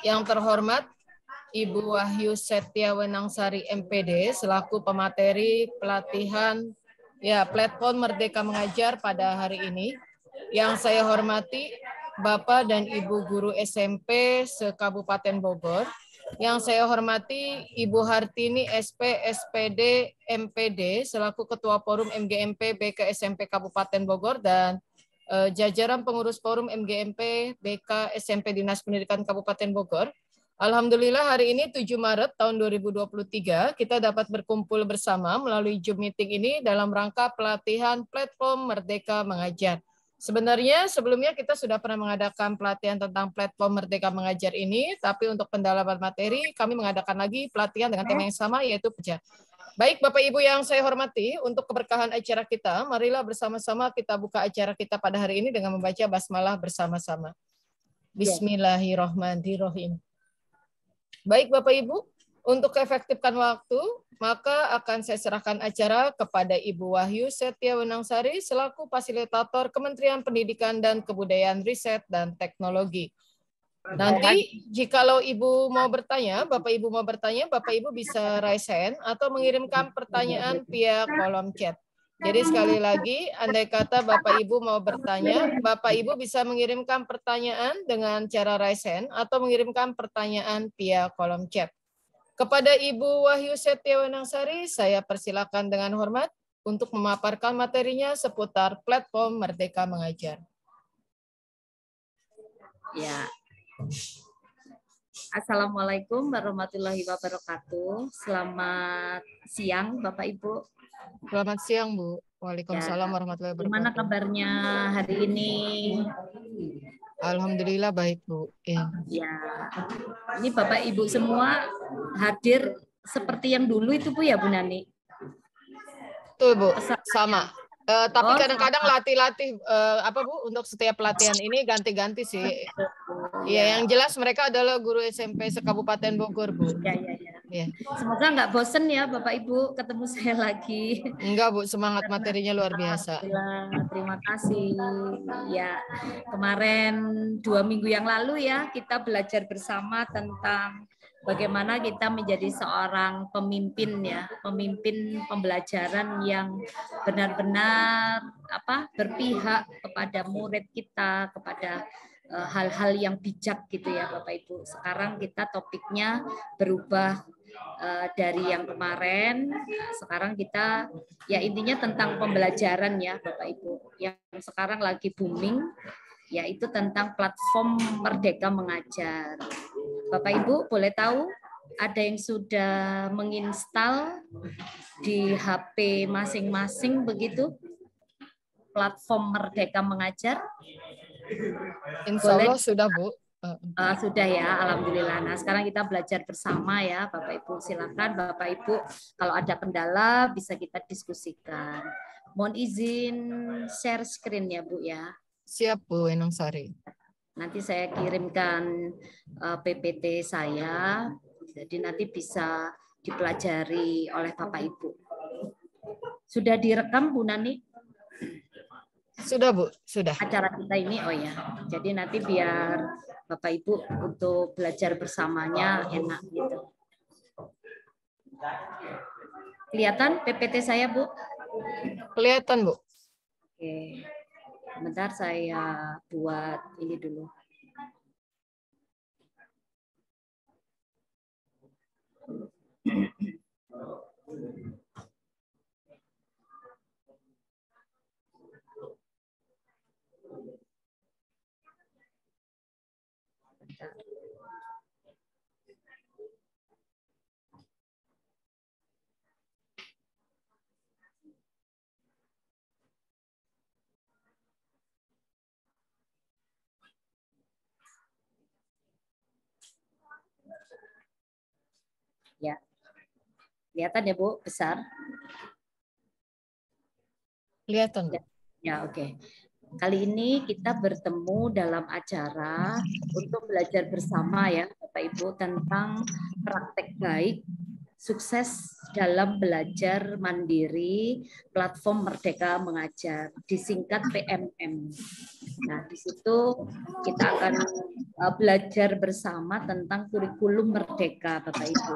Yang terhormat Ibu Wahyu Setiawenangsari MPD selaku pemateri pelatihan platform Merdeka Mengajar pada hari ini. Yang saya hormati Bapak dan Ibu guru SMP se-Kabupaten Bogor. Yang saya hormati Ibu Hartini SP SPD MPD selaku Ketua Forum MGMP BK SMP Kabupaten Bogor dan jajaran pengurus Forum MGMP BK SMP Dinas Pendidikan Kabupaten Bogor. Alhamdulillah hari ini 7 Maret tahun 2023 kita dapat berkumpul bersama melalui Zoom meeting ini dalam rangka pelatihan platform Merdeka Mengajar. Sebenarnya sebelumnya kita sudah pernah mengadakan pelatihan tentang platform Merdeka Mengajar ini, tapi untuk pendalaman materi kami mengadakan lagi pelatihan dengan tema yang sama yaitu PEJA. Baik Bapak Ibu yang saya hormati, untuk keberkahan acara kita, marilah bersama-sama kita buka acara kita pada hari ini dengan membaca basmalah bersama-sama. Bismillahirrahmanirrahim. Baik Bapak Ibu, untuk efektifkan waktu, maka akan saya serahkan acara kepada Ibu Wahyu Setiawenangsari selaku fasilitator Kementerian Pendidikan dan Kebudayaan Riset dan Teknologi. Nanti jikalau Ibu mau bertanya, Bapak Ibu mau bertanya, Bapak Ibu bisa raise hand atau mengirimkan pertanyaan via kolom chat. Jadi sekali lagi, andai kata Bapak Ibu mau bertanya, Bapak Ibu bisa mengirimkan pertanyaan dengan cara raise hand atau mengirimkan pertanyaan via kolom chat. Kepada Ibu Wahyu Setiawenangsari, saya persilakan dengan hormat untuk memaparkan materinya seputar platform Merdeka Mengajar. Ya. Assalamualaikum warahmatullahi wabarakatuh. Selamat siang Bapak Ibu. Selamat siang Bu. Waalaikumsalam warahmatullahi wabarakatuh. Gimana kabarnya hari ini? Alhamdulillah baik Bu. Ya, ini Bapak Ibu semua hadir seperti yang dulu itu Bu ya Bu Nani? Betul Bu, sama. Tapi kadang-kadang latih-latih apa Bu untuk setiap pelatihan ini ganti-ganti sih. Iya, yang jelas mereka adalah guru SMP se-Kabupaten Bogor Bu. Ya. Semoga nggak bosen ya Bapak Ibu ketemu saya lagi. Enggak Bu, semangat materinya luar biasa. Terima kasih. Ya, kemarin 2 minggu yang lalu ya kita belajar bersama tentang bagaimana kita menjadi seorang pemimpin ya, pemimpin pembelajaran yang benar-benar berpihak kepada murid kita, kepada hal-hal yang bijak gitu ya Bapak Ibu. Sekarang kita topiknya berubah dari yang kemarin. Sekarang kita ya intinya tentang pembelajaran ya Bapak Ibu. Yang sekarang lagi booming yaitu tentang platform Merdeka Mengajar. Bapak Ibu boleh tahu ada yang sudah menginstal di HP masing-masing begitu platform Merdeka Mengajar? Insya Allah sudah Bu. Sudah ya, alhamdulillah. Nah, sekarang kita belajar bersama ya, Bapak Ibu. Silakan Bapak Ibu, kalau ada kendala bisa kita diskusikan. Mohon izin share screen ya, Bu ya. Siap Bu Wenangsari. Nanti saya kirimkan PPT saya, jadi nanti bisa dipelajari oleh Bapak Ibu. Sudah direkam Bu Nani? Sudah Bu, sudah. Acara kita ini, oh ya. Jadi nanti biar Bapak Ibu untuk belajar bersamanya enak gitu. Kelihatan PPT saya Bu? Kelihatan Bu. Oke. Bentar saya buat ini dulu. Ya, kelihatan ya Bu, besar. Kelihatan Bu. Ya, oke. Kali ini kita bertemu dalam acara untuk belajar bersama ya Bapak Ibu tentang praktek baik sukses dalam belajar mandiri platform Merdeka Mengajar, disingkat PMM. Nah, di situ kita akan belajar bersama tentang kurikulum merdeka, Bapak Ibu.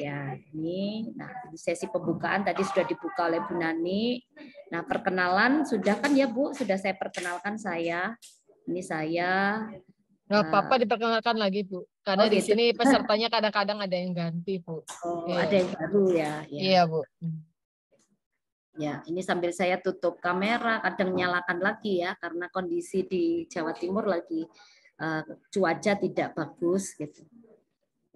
Ya, ini sesi pembukaan tadi sudah dibuka oleh Bu Nani. Nah, perkenalan sudah kan ya Bu, sudah saya perkenalkan saya. Ini saya. Nggak apa-apa diperkenalkan lagi Bu, karena di gitu. sini pesertanya kadang-kadang ada yang ganti Bu. Ada yang baru ya. Iya Bu. Ya, ini sambil saya tutup kamera, kadang nyalakan lagi ya, karena kondisi di Jawa Timur lagi cuaca tidak bagus gitu.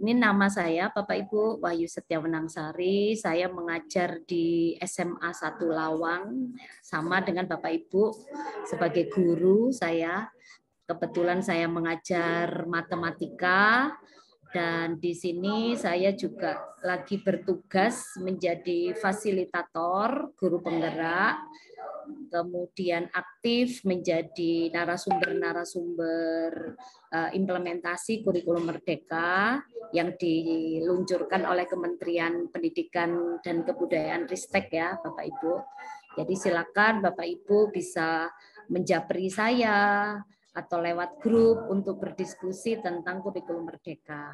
Ini nama saya Bapak Ibu Wahyu Setiawenangsari, saya mengajar di SMA 1 Lawang, sama dengan Bapak Ibu sebagai guru saya. Kebetulan saya mengajar matematika, dan di sini saya juga lagi bertugas menjadi fasilitator, guru penggerak, kemudian aktif menjadi narasumber-narasumber implementasi kurikulum merdeka yang diluncurkan oleh Kementerian Pendidikan dan Kebudayaan Ristek ya Bapak Ibu. Jadi silakan Bapak Ibu bisa menjapri saya atau lewat grup untuk berdiskusi tentang kurikulum merdeka.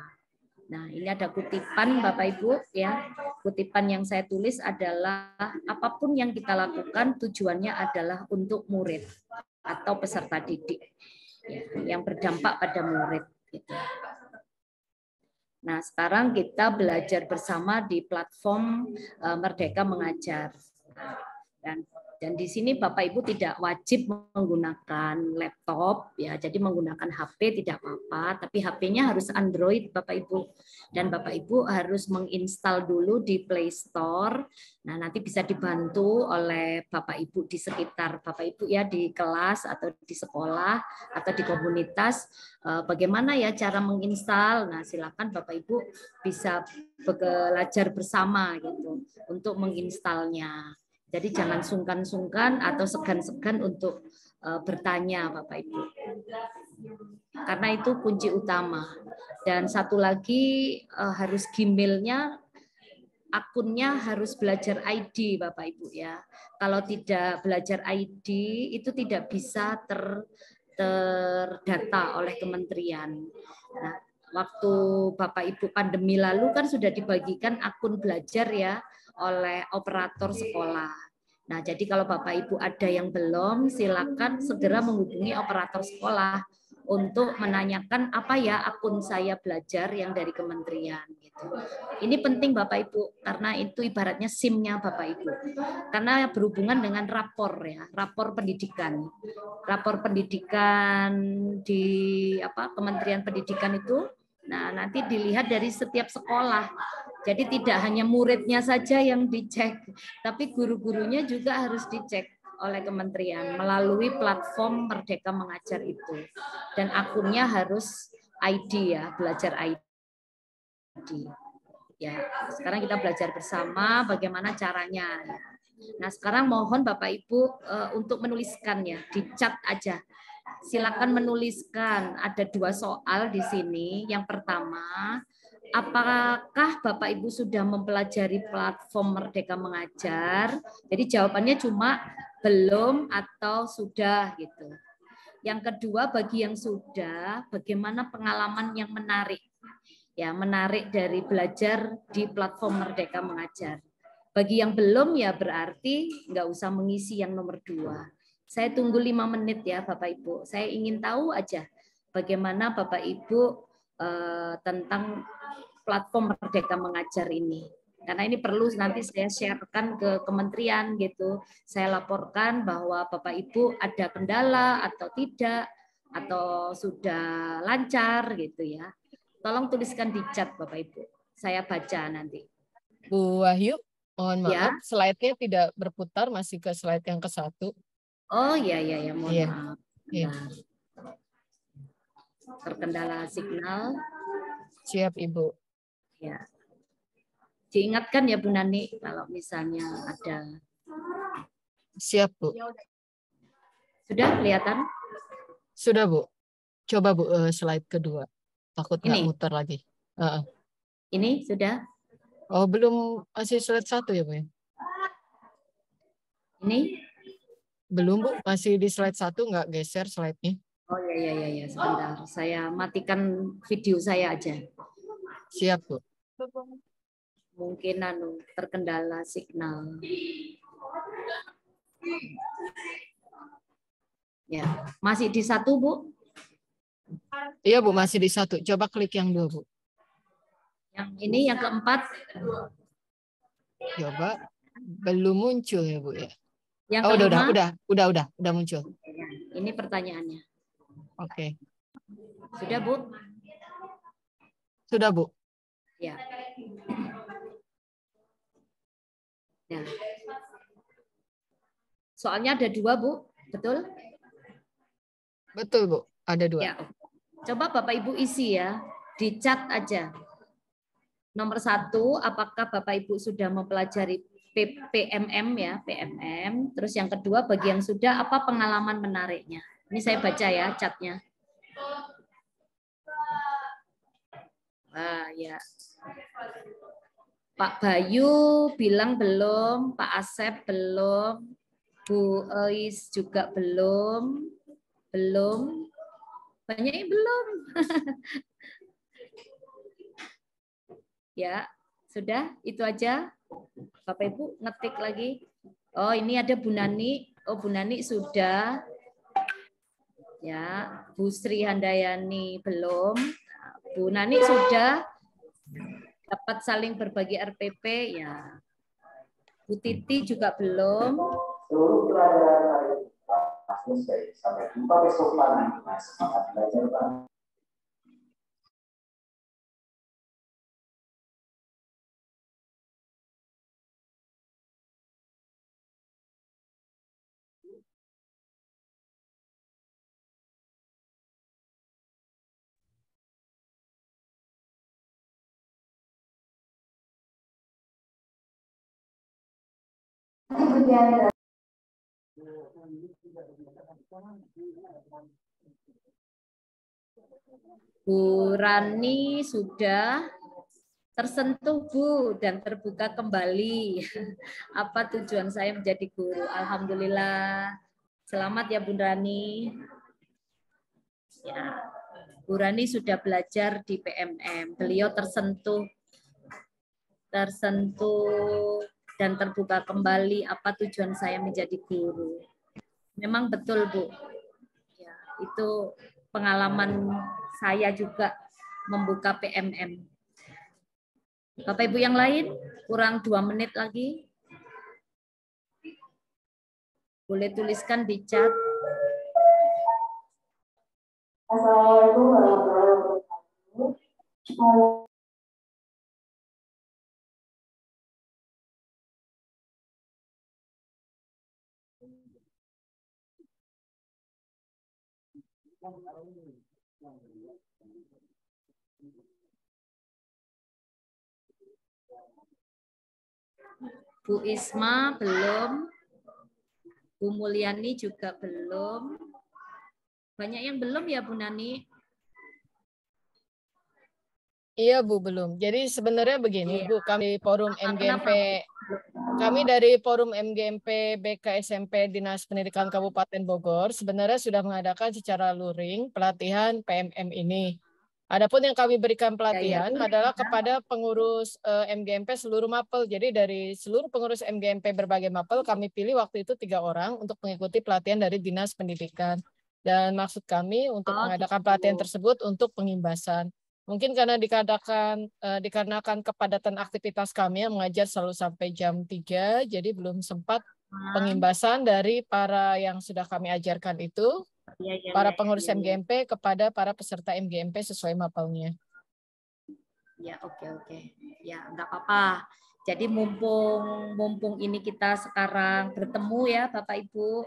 Nah, ini ada kutipan Bapak Ibu ya. Kutipan yang saya tulis adalah apapun yang kita lakukan tujuannya adalah untuk murid atau peserta didik ya, yang berdampak pada murid gitu. Nah, sekarang kita belajar bersama di platform Merdeka Mengajar. Dan di sini Bapak Ibu tidak wajib menggunakan laptop ya, jadi menggunakan HP tidak apa-apa, tapi HP-nya harus Android Bapak Ibu. Dan Bapak Ibu harus menginstal dulu di Play Store. Nah, nanti bisa dibantu oleh Bapak Ibu di sekitar Bapak Ibu ya, di kelas atau di sekolah atau di komunitas. Bagaimana ya cara menginstal? Nah, silakan Bapak Ibu bisa belajar bersama gitu untuk menginstalnya. Jadi jangan sungkan-sungkan atau segan-segan untuk bertanya Bapak Ibu. Karena itu kunci utama. Dan satu lagi harus Gmail-nya, akunnya harus belajar ID Bapak Ibu ya. Kalau tidak belajar ID itu tidak bisa terdata oleh kementerian. Nah, waktu Bapak Ibu pandemi lalu kan sudah dibagikan akun belajar ya oleh operator sekolah. Nah, jadi kalau Bapak Ibu ada yang belum, silakan segera menghubungi operator sekolah untuk menanyakan apa ya akun saya belajar yang dari kementerian gitu. Ini penting Bapak Ibu karena itu ibaratnya SIM-nya Bapak Ibu. Karena berhubungan dengan rapor ya, rapor pendidikan. Rapor pendidikan di Kementerian Pendidikan itu nanti dilihat dari setiap sekolah. Jadi tidak hanya muridnya saja yang dicek, tapi guru-gurunya juga harus dicek oleh kementerian melalui platform Merdeka Mengajar itu. Dan akunnya harus ID ya, belajar ID. Ya, sekarang kita belajar bersama bagaimana caranya. Nah, sekarang mohon Bapak Ibu untuk menuliskan ya, di chat aja. Silakan menuliskan. Ada 2 soal di sini. Yang pertama, apakah Bapak Ibu sudah mempelajari platform Merdeka Mengajar? Jadi jawabannya cuma belum atau sudah gitu. Yang kedua, bagi yang sudah, bagaimana pengalaman yang menarik? Ya, menarik dari belajar di platform Merdeka Mengajar. Bagi yang belum ya berarti nggak usah mengisi yang nomor 2. Saya tunggu 5 menit ya Bapak Ibu. Saya ingin tahu aja bagaimana Bapak Ibu tentang platform Merdeka Mengajar ini. Karena ini perlu nanti saya sharekan ke kementerian gitu. Saya laporkan bahwa Bapak Ibu ada kendala atau tidak, atau sudah lancar gitu ya. Tolong tuliskan di chat Bapak Ibu. Saya baca nanti. Bu Wahyu, mohon maaf, Ya. slide-nya tidak berputar, masih ke slide yang ke-1. Oh iya, mohon maaf. Iya. Terkendala signal. Siap Ibu. Ya. Diingatkan ya Bu Nani kalau misalnya ada. Siap Bu. Sudah kelihatan? Sudah Bu. Coba Bu slide kedua. Takut nggak Ini. muter lagi. Ini sudah? Oh belum, masih slide 1 ya Bu ya? Ini? Belum Bu, masih di slide 1, nggak geser slide-nya. Oh ya, sebentar. Saya matikan video saya aja. Siap Bu. Mungkin terkendala signal. Ya, masih di 1 Bu? Iya Bu, masih di 1. Coba klik yang 2 Bu. Yang ini yang keempat. Coba belum muncul ya Bu ya. Yang Oh, kelima. udah muncul. Ini pertanyaannya. Oke. Sudah Bu? Sudah Bu. Ya. Ya. Soalnya ada 2 Bu, betul? Betul Bu, ada 2. Ya. Coba Bapak Ibu isi ya, di chat aja. Nomor 1, apakah Bapak Ibu sudah mempelajari PMM ya, PMM. Terus yang kedua, bagi yang sudah, apa pengalaman menariknya? Ini saya baca ya chatnya. Ya. Pak Bayu bilang belum, Pak Asep belum, Bu Ois juga belum, banyak yang belum. Ya, sudah itu aja. Bapak Ibu ngetik lagi. Oh, ini ada Bu Nani. Oh, Bu Nani sudah. Ya, Bu Sri Handayani belum. Bu Nani sudah dapat saling berbagi RPP ya. Bu Titi juga belum. Sampai jumpa besok pagi. Semangat belajar Pak. Bu Rani sudah tersentuh Bu dan terbuka kembali. Apa tujuan saya menjadi guru? Alhamdulillah. Selamat ya Bu Rani. Ya, Bu Rani sudah belajar di PMM. Beliau tersentuh dan terbuka kembali apa tujuan saya menjadi guru. Memang betul Bu. Ya, itu pengalaman saya juga membuka PMM. Bapak Ibu yang lain, kurang 2 menit lagi. Boleh tuliskan di chat. Assalamualaikum warahmatullahi wabarakatuh. Bu Isma belum. Bu Mulyani juga belum. Banyak yang belum ya Bu Nani? Iya Bu, belum. Jadi sebenarnya begini Bu, kami forum MGMP, kami Kenapa? dari forum MGMP BK SMP Dinas Pendidikan Kabupaten Bogor sebenarnya sudah mengadakan secara luring pelatihan PMM ini. Adapun yang kami berikan pelatihan adalah kepada pengurus MGMP seluruh mapel. Jadi dari seluruh pengurus MGMP berbagai mapel kami pilih waktu itu 3 orang untuk mengikuti pelatihan dari Dinas Pendidikan. Dan maksud kami untuk mengadakan pelatihan tersebut untuk pengimbasan. Mungkin karena dikarenakan kepadatan aktivitas kami yang mengajar selalu sampai jam 3, jadi belum sempat pengimbasan dari para yang sudah kami ajarkan itu, para pengurus MGMP kepada para peserta MGMP sesuai mapelnya. Ya, oke. Ya, enggak apa-apa. Jadi mumpung ini kita sekarang bertemu ya Bapak Ibu,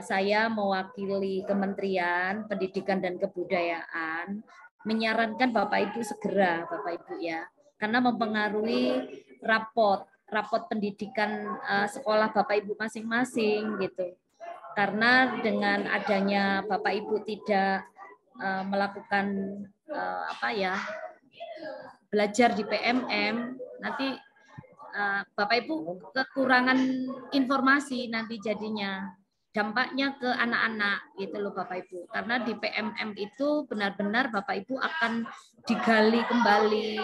saya mewakili Kementerian Pendidikan dan Kebudayaan menyarankan Bapak Ibu segera Bapak Ibu ya, karena mempengaruhi rapot pendidikan sekolah Bapak Ibu masing-masing gitu. Karena dengan adanya Bapak Ibu tidak melakukan belajar di PMM, nanti Bapak Ibu kekurangan informasi nanti jadinya. dampaknya ke anak-anak gitu loh Bapak Ibu. Karena di PMM itu benar-benar Bapak Ibu akan digali kembali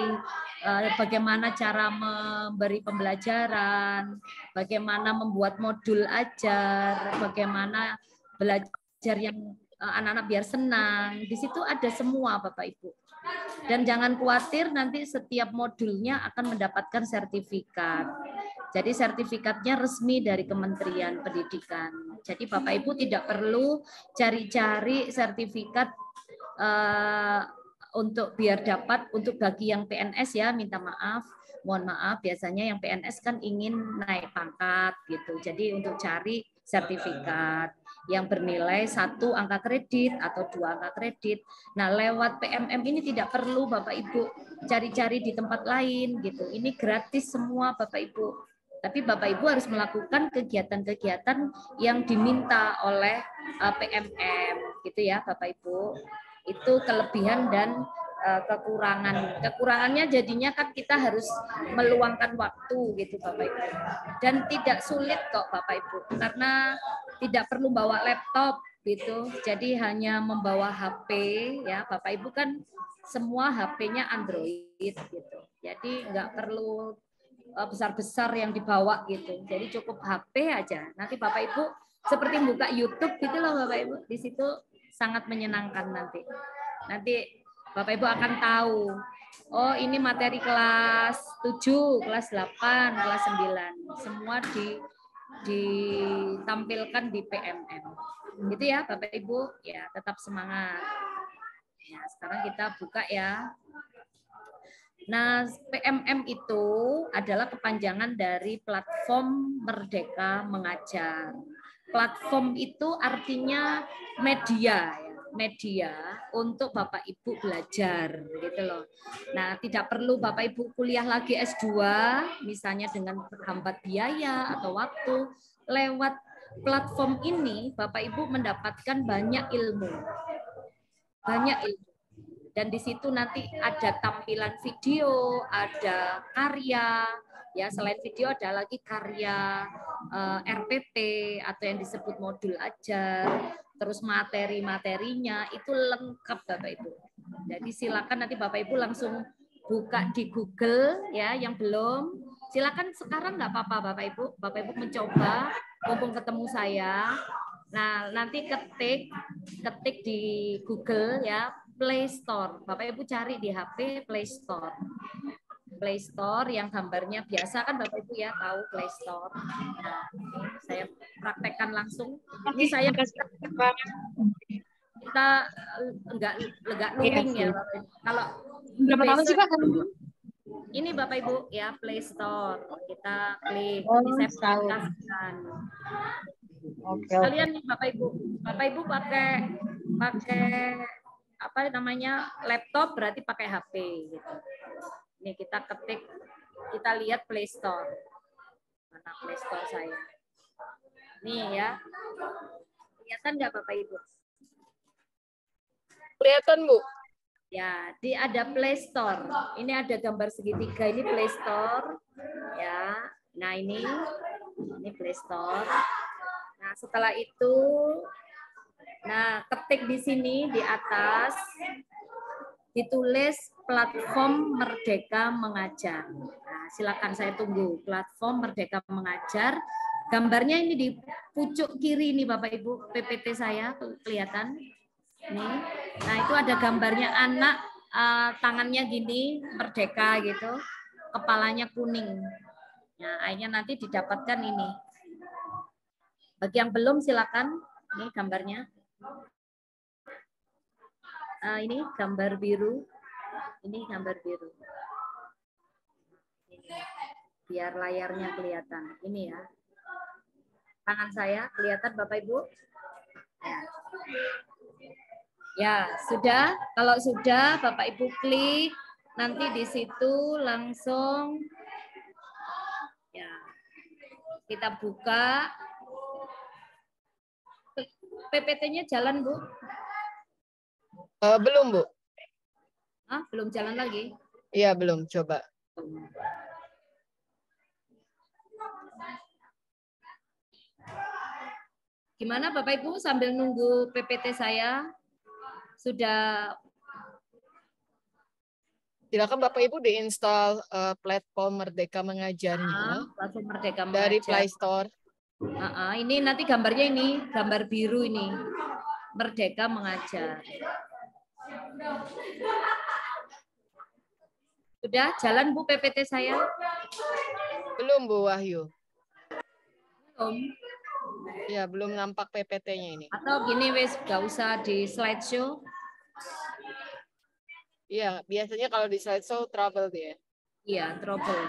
bagaimana cara memberi pembelajaran, bagaimana membuat modul ajar, bagaimana belajar yang anak-anak biar senang. Di situ ada semua Bapak Ibu. Dan jangan khawatir nanti setiap modulnya akan mendapatkan sertifikat. Jadi sertifikatnya resmi dari Kementerian Pendidikan. Jadi Bapak Ibu tidak perlu cari-cari sertifikat untuk biar dapat, untuk bagi yang PNS ya, mohon maaf, biasanya yang PNS kan ingin naik pangkat gitu. Jadi untuk cari sertifikat yang bernilai 1 angka kredit atau 2 angka kredit. Nah, lewat PMM ini tidak perlu Bapak Ibu cari-cari di tempat lain gitu. Ini gratis semua Bapak Ibu. Tapi Bapak Ibu harus melakukan kegiatan-kegiatan yang diminta oleh PMM gitu ya Bapak Ibu. Itu kelebihan dan kekurangan. Kekurangannya jadinya kan kita harus meluangkan waktu gitu Bapak Ibu. Dan tidak sulit kok Bapak Ibu karena tidak perlu bawa laptop gitu. Jadi hanya membawa HP ya. Bapak Ibu kan semua HP-nya Android gitu. Jadi nggak perlu besar-besar yang dibawa gitu. Jadi cukup HP aja. Nanti Bapak Ibu seperti buka YouTube gitu loh Bapak Ibu. Di situ sangat menyenangkan nanti. Nanti Bapak Ibu akan tahu, oh ini materi kelas 7, kelas 8, kelas 9. Semua ditampilkan di PMM. Gitu ya Bapak Ibu, ya tetap semangat. Ya, sekarang kita buka ya. Nah, PMM itu adalah kepanjangan dari Platform Merdeka Mengajar. Platform itu artinya media, ya. Media untuk Bapak Ibu belajar, gitu loh. Nah, tidak perlu Bapak Ibu kuliah lagi S2, misalnya dengan berhambat biaya atau waktu. Lewat platform ini, Bapak Ibu mendapatkan banyak ilmu. Banyak ilmu. Dan di situ nanti ada tampilan video, ada karya, ya selain video ada lagi karya RPT atau yang disebut modul ajar, terus materi-materinya itu lengkap Bapak Ibu. Jadi silakan nanti Bapak Ibu langsung buka di Google ya, yang belum silakan sekarang nggak apa-apa Bapak Ibu mencoba mumpung ketemu saya. Nah nanti ketik di Google ya. Play Store. Bapak Ibu cari di HP Play Store. Play Store yang gambarnya biasa kan Bapak Ibu ya tahu Play Store. Nah, ini saya praktekkan langsung. Ini saya kita enggak luring ya Bapak Ibu. Kalau berapa tahun sih Pak? Ini Bapak Ibu ya Play Store. Kita klik. Oh, ini saya aplikasikan. Oke. Kalian nih Bapak Ibu pakai apa namanya laptop berarti pakai HP gitu. Ini kita ketik, kita lihat Play Store. Mana Play Store saya? Nih ya. Kelihatan nggak Bapak Ibu? Kelihatan Bu. Ya, ada Play Store. Ini ada gambar segitiga, ini Play Store. Ya. Nah, ini Play Store. Nah, setelah itu ketik di sini di atas ditulis Platform Merdeka Mengajar. Nah, silakan saya tunggu Platform Merdeka Mengajar. Gambarnya ini di pucuk kiri nih Bapak Ibu, PPT saya kelihatan. Nih. Nah, itu ada gambarnya anak tangannya gini merdeka gitu, kepalanya kuning. Nah, akhirnya nanti didapatkan ini. Bagi yang belum silakan, ini gambarnya. Ini gambar biru. Ini gambar biru. Ini. Biar layarnya kelihatan. Ini ya. Tangan saya kelihatan Bapak Ibu? Ya, sudah. Kalau sudah Bapak Ibu klik, nanti di situ langsung ya. Kita buka. PPT-nya jalan, Bu? Belum, Bu. Belum jalan lagi? Iya, belum. Coba. Gimana Bapak Ibu sambil nunggu PPT saya? Sudah. Silakan Bapak Ibu diinstal platform Merdeka Mengajarnya Platform Merdeka dari Mengajar. Play Store. Ini nanti gambarnya ini, gambar biru ini. Merdeka Mengajar. Sudah jalan Bu PPT saya? Belum Bu Wahyu. Belum. Ya, belum nampak PPT-nya ini. Atau gini wes, gak usah di slideshow. Iya, biasanya kalau di slideshow trouble dia. Iya, trouble.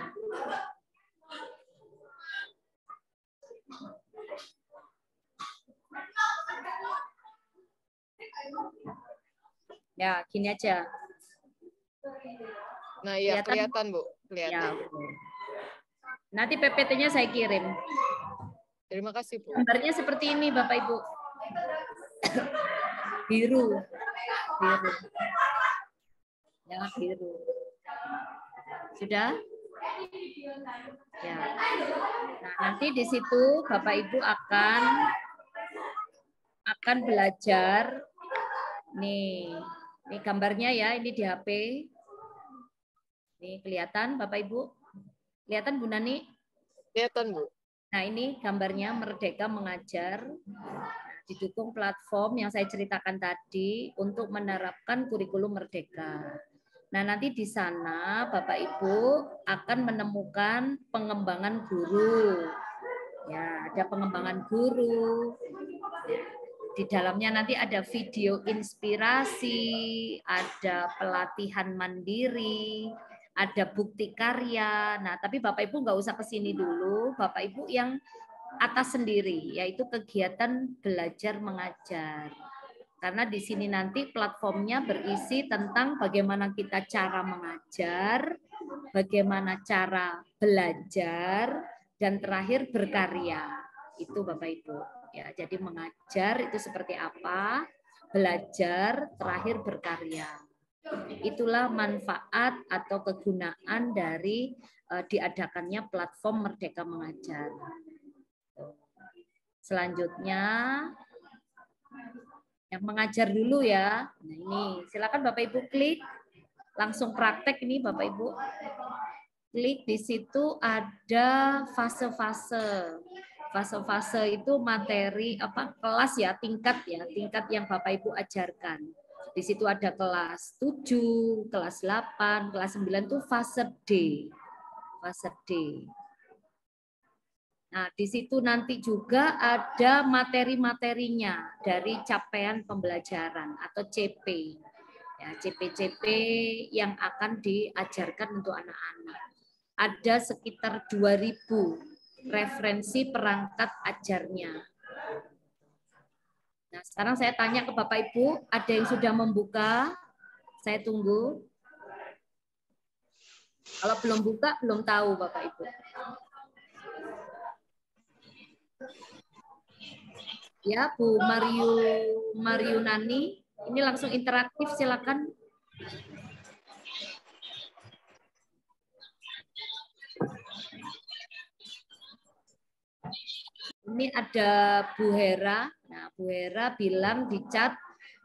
Ya, gini aja. Nah, iya kelihatan Bu, kelihatan. Ya. Nanti PPT-nya saya kirim. Terima kasih Bu. Gambarnya seperti ini Bapak Ibu. Biru. Biru. Ya, biru. Sudah? Ya. Nah, nanti di situ Bapak Ibu akan belajar. Nih gambarnya ya, ini di HP. Nih kelihatan Bapak Ibu? Kelihatan Bu Nani? Kelihatan Bu. Nah, ini gambarnya Merdeka Mengajar. Didukung platform yang saya ceritakan tadi untuk menerapkan kurikulum Merdeka. Nah, nanti di sana Bapak Ibu akan menemukan pengembangan guru. Ya, ada pengembangan guru. Di dalamnya nanti ada video inspirasi, ada pelatihan mandiri, ada bukti karya. Nah, tapi Bapak Ibu nggak usah ke sini dulu. Bapak Ibu yang atas sendiri, yaitu kegiatan belajar mengajar. Karena di sini nanti platformnya berisi tentang bagaimana kita cara mengajar, bagaimana cara belajar, dan terakhir berkarya. Itu Bapak Ibu. Ya, jadi mengajar itu seperti apa, belajar, terakhir berkarya. Itulah manfaat atau kegunaan dari diadakannya platform Merdeka Mengajar. Selanjutnya yang mengajar dulu ya. Nah, ini silakan Bapak Ibu klik, langsung praktek ini Bapak Ibu. Klik di situ ada fase-fase. Fase-fase itu materi kelas ya, tingkat yang Bapak Ibu ajarkan. Di situ ada kelas 7, kelas 8, kelas 9 itu fase D. Fase D. Nah, di situ nanti juga ada materi-materinya dari capaian pembelajaran atau CP. Ya, CP-CP yang akan diajarkan untuk anak-anak. Ada sekitar 2.000 referensi perangkat ajarnya. Nah, sekarang saya tanya ke Bapak Ibu, ada yang sudah membuka? Saya tunggu. Kalau belum buka, belum tahu Bapak Ibu. Ya, Bu Mariunani, ini langsung interaktif, silakan. Ini ada Bu Hera. Nah, Bu Hera bilang di chat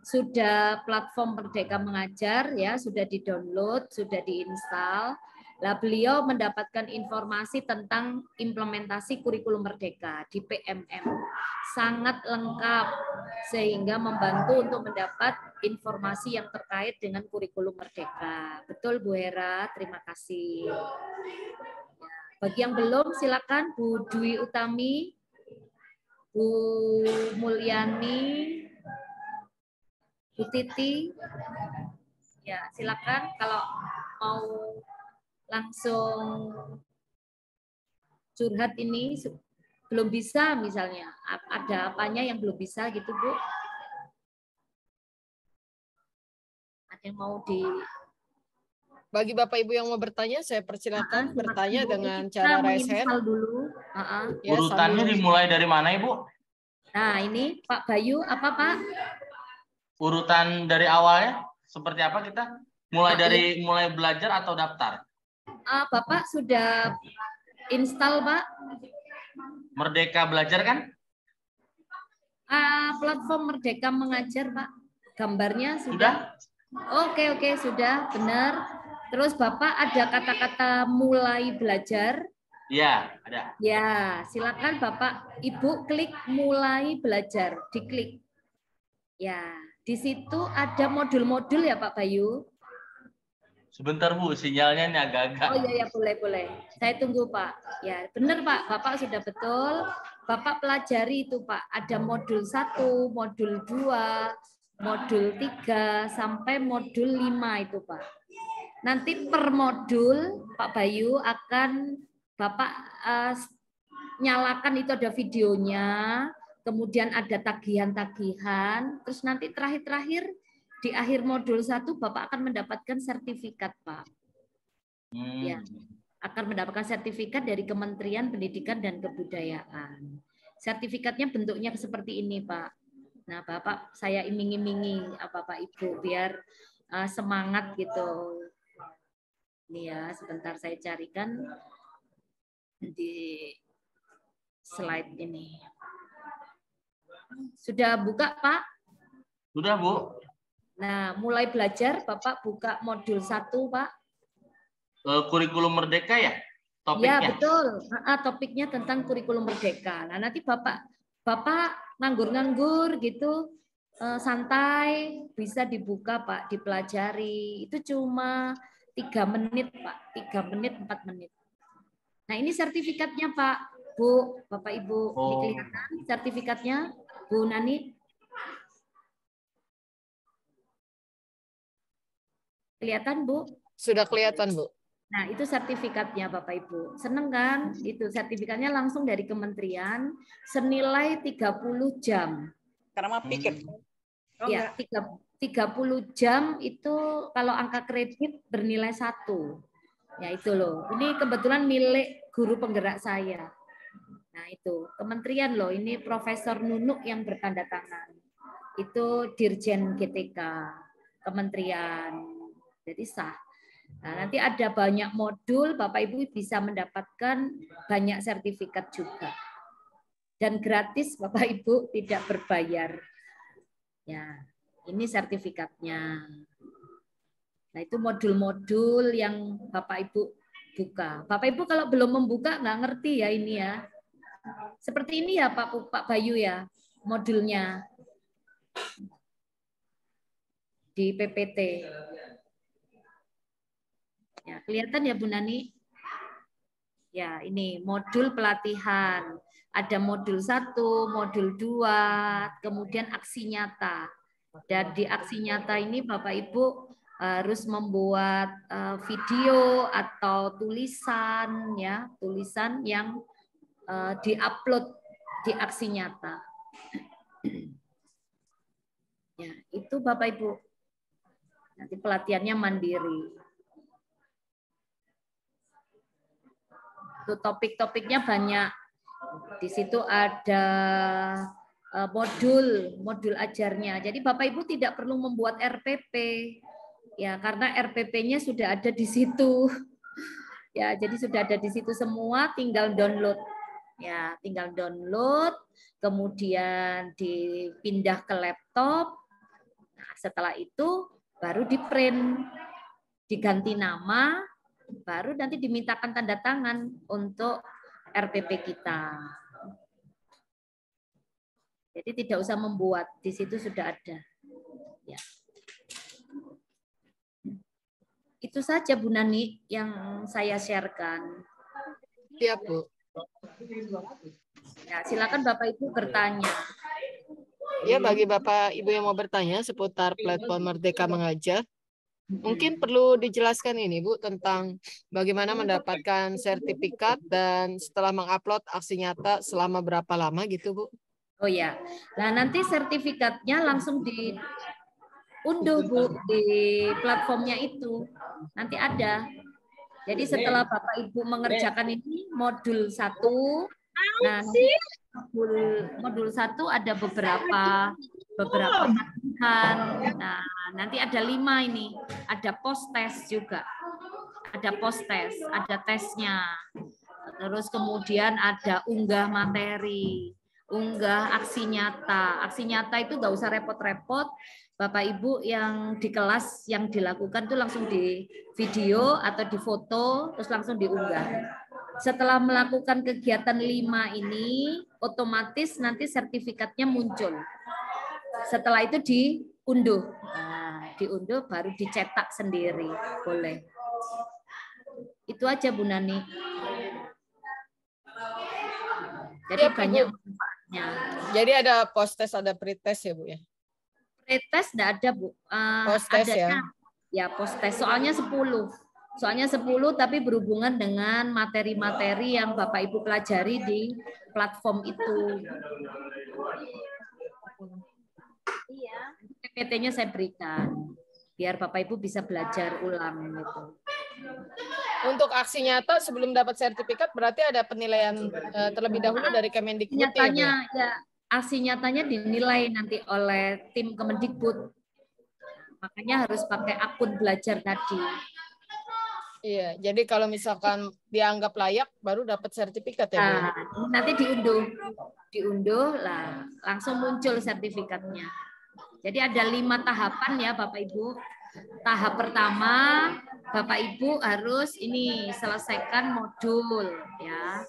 sudah platform Merdeka Mengajar ya, sudah di-download, sudah diinstal. Lah beliau mendapatkan informasi tentang implementasi kurikulum Merdeka di PMM. Sangat lengkap sehingga membantu untuk mendapat informasi yang terkait dengan kurikulum Merdeka. Betul Bu Hera, terima kasih. Bagi yang belum silakan Bu Dwi Utami, Bu Mulyani, Bu Titi. Ya, silakan kalau mau langsung curhat ini belum bisa misalnya. Ada apanya yang belum bisa gitu, Bu? Ada yang mau di Bagi Bapak Ibu yang mau bertanya, saya persilakan bertanya dengan cara raise hand. Dulu. Ya, urutannya dimulai dari mana, Ibu? Nah, ini Pak Bayu, apa Pak? Urutan dari awalnya seperti apa kita? Mulai belajar atau daftar? Bapak sudah install, Pak? Merdeka Belajar kan? Platform Merdeka Mengajar, Pak. Gambarnya sudah? Oke, sudah, benar. Terus Bapak ada kata-kata mulai belajar? Iya, ada. Ya, silakan Bapak Ibu klik mulai belajar, diklik. Ya, di situ ada modul-modul ya Pak Bayu. Sebentar Bu, sinyalnya ini agak-agak. Oh iya, boleh. Saya tunggu Pak. Ya, benar Pak, Bapak sudah betul. Bapak pelajari itu Pak, ada modul 1, modul 2, modul 3, sampai modul 5 itu Pak. Nanti per modul Pak Bayu akan Bapak nyalakan, itu ada videonya, kemudian ada tagihan-tagihan, terus nanti terakhir-terakhir di akhir modul 1 Bapak akan mendapatkan sertifikat Pak. Ya, akan mendapatkan sertifikat dari Kementerian Pendidikan dan Kebudayaan. Sertifikatnya bentuknya seperti ini Pak. Nah Bapak, saya iming-imingi Bapak Ibu biar semangat gitu. Ini ya, sebentar saya carikan di slide ini. Sudah buka Pak? Sudah Bu. Nah, mulai belajar Bapak buka modul 1 Pak. Kurikulum Merdeka ya? Topiknya? Ya betul, topiknya tentang kurikulum Merdeka. Nah nanti Bapak nganggur-nganggur gitu, santai, bisa dibuka Pak, dipelajari. Itu cuma 3 menit Pak, 3 menit, 4 menit. Nah ini sertifikatnya Pak, Bu, Bapak Ibu. Ini kelihatan sertifikatnya, Bu Nani? Kelihatan Bu? Sudah kelihatan Bu. Nah, itu sertifikatnya Bapak Ibu. Seneng kan? Itu sertifikatnya langsung dari kementerian senilai 30 jam. Karena mau pikir. Ya, 30 jam itu kalau angka kredit bernilai 1. Ya itu loh. Ini kebetulan milik guru penggerak saya. Nah, itu kementerian loh. Ini Profesor Nunuk yang bertanda tangan. Itu Dirjen GTK kementerian. Jadi sah. Nah, nanti ada banyak modul, Bapak Ibu bisa mendapatkan banyak sertifikat juga. Dan gratis Bapak Ibu, tidak berbayar. Ya, ini sertifikatnya. Nah, itu modul-modul yang Bapak Ibu buka. Bapak Ibu kalau belum membuka nggak ngerti ya ini ya. Seperti ini ya Pak Bayu ya, modulnya di PPT. Ya, kelihatan ya Bu Nani? Ya, ini modul pelatihan. Ada modul 1, modul 2, kemudian aksi nyata. Dan di aksi nyata ini Bapak Ibu harus membuat video atau tulisan ya, tulisan yang diupload di aksi nyata. Ya, itu Bapak Ibu. Nanti pelatihannya mandiri. Topik-topiknya banyak. Di situ ada modul ajarnya. Jadi Bapak Ibu tidak perlu membuat RPP. Ya, karena RPP-nya sudah ada di situ. Ya, jadi sudah ada di situ semua, tinggal download. Ya, tinggal download, kemudian dipindah ke laptop. Nah, setelah itu baru di-print, diganti nama, baru nanti dimintakan tanda tangan untuk RPP kita. Jadi tidak usah membuat, di situ sudah ada. Ya. Itu saja Bu Nani yang saya sharekan. Siap Bu. Ya, silakan Bapak Ibu bertanya. Ya, bagi Bapak Ibu yang mau bertanya seputar platform Merdeka Mengajar, mungkin perlu dijelaskan ini Bu tentang bagaimana mendapatkan sertifikat dan setelah mengupload aksi nyata selama berapa lama gitu Bu? Oh ya, nah nanti sertifikatnya langsung diunduh Bu di platformnya itu, nanti ada. Jadi setelah Bapak Ibu mengerjakan ini modul 1, nah modul 1 ada beberapa latihan. Nah, nanti ada 5 ini. Ada post test juga. Ada post test, ada tesnya. Terus kemudian ada unggah materi. unggah aksi nyata. Aksi nyata itu nggak usah repot-repot. Bapak Ibu yang di kelas yang dilakukan itu langsung di video atau di foto, terus langsung diunggah. Setelah melakukan kegiatan 5 ini, otomatis nanti sertifikatnya muncul. Setelah itu diunduh. Nah, diunduh baru dicetak sendiri. Boleh. Itu aja Bu Nani. Jadi Siap, banyak Ibu. manfaatnya. Jadi ada post test, ada pretest ya Bu ya? Pretest enggak ada, Bu. Post test Adanya, ya? ya post test. Soalnya 10. Soalnya 10 tapi berhubungan dengan materi-materi yang Bapak Ibu pelajari di platform itu. Iya. PPT-nya saya berikan biar Bapak Ibu bisa belajar ulang gitu. Untuk aksi nyata sebelum dapat sertifikat berarti ada penilaian terlebih dahulu dari Kemendikbud ya, Bu Nyatanya ya? ya aksi nyatanya dinilai nanti oleh tim Kemendikbud. Makanya harus pakai akun belajar tadi. Iya, jadi kalau misalkan dianggap layak baru dapat sertifikat ya, Bu? Nah, nanti diunduh lah, langsung muncul sertifikatnya. Jadi ada 5 tahapan ya Bapak Ibu. Tahap pertama, Bapak Ibu harus ini selesaikan modul ya.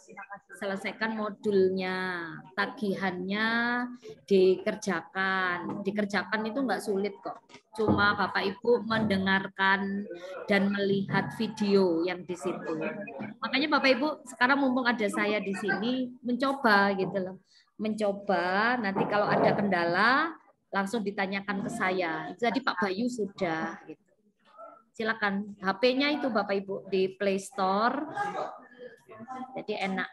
Selesaikan modulnya, tagihannya dikerjakan. Dikerjakan itu enggak sulit kok. Cuma Bapak Ibu mendengarkan dan melihat video yang di situ. Makanya Bapak Ibu sekarang mumpung ada saya di sini mencoba gitu loh. Mencoba nanti kalau ada kendala langsung ditanyakan ke saya. Jadi Pak Bayu sudah gitu. Silakan HP-nya itu Bapak Ibu di Play Store. Jadi enak.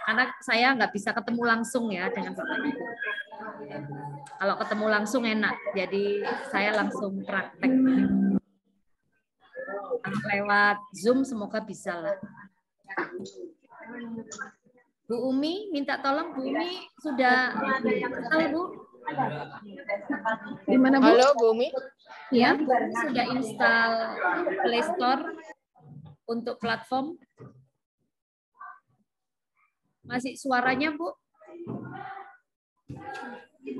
Karena saya nggak bisa ketemu langsung ya dengan Bapak Ibu. Kalau ketemu langsung enak. Jadi saya langsung praktek. Lewat Zoom semoga bisa lah. Bu Umi minta tolong, Bu Umi sudah tahu Bu? Di mana, Bu? Halo, Bu Umi. Ya, Bu Umi sudah install Play Store untuk platform. Masih suaranya, Bu?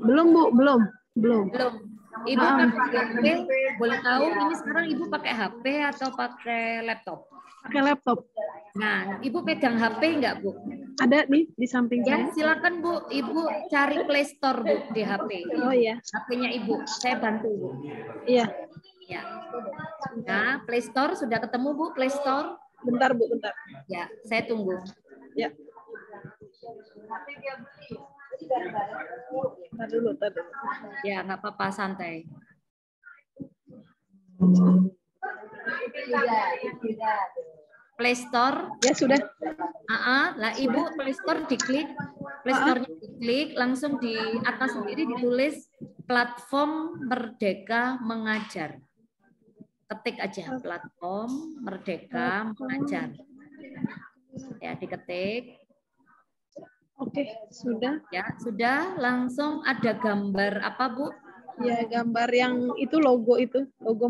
Belum, Bu, belum. Belum. Ibu pakai HP, boleh tahu ini sekarang Ibu pakai HP atau pakai laptop? Pakai laptop. Nah, Ibu pegang HP enggak, Bu? Ada nih di samping Ya, saya. silakan Bu, Ibu cari Play Store Bu di HP. Oh iya. HP-nya Ibu, saya bantu Bu. Iya. Ya. Nah, Play Store sudah ketemu Bu, Play Store? Bentar, Bu, bentar. Ya, saya tunggu. Ya. Bentar dulu, bentar dulu. Ya, nggak apa-apa, santai. Play Store. Ya, sudah. Lah Ibu Play Store diklik, Play Store-nya diklik, langsung di atas sendiri ditulis Platform Merdeka Mengajar. Ketik aja Platform Merdeka Mengajar. Ya, diketik. Oke, sudah. Ya, sudah langsung ada gambar apa, Bu? Ya, gambar yang itu logo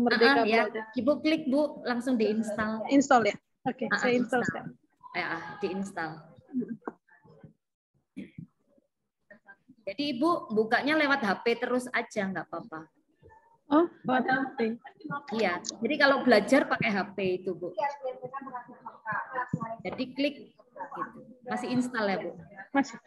Merdeka Ya, Belajar. Ibu klik, Bu, langsung diinstal. Install ya. Oke, saya install. Ya, diinstal. Jadi Ibu bukanya lewat HP terus aja, nggak apa-apa. Oh, lewat HP. Iya, jadi kalau belajar pakai HP itu, Bu. Jadi klik, gitu. Masih install ya, Bu? Masih.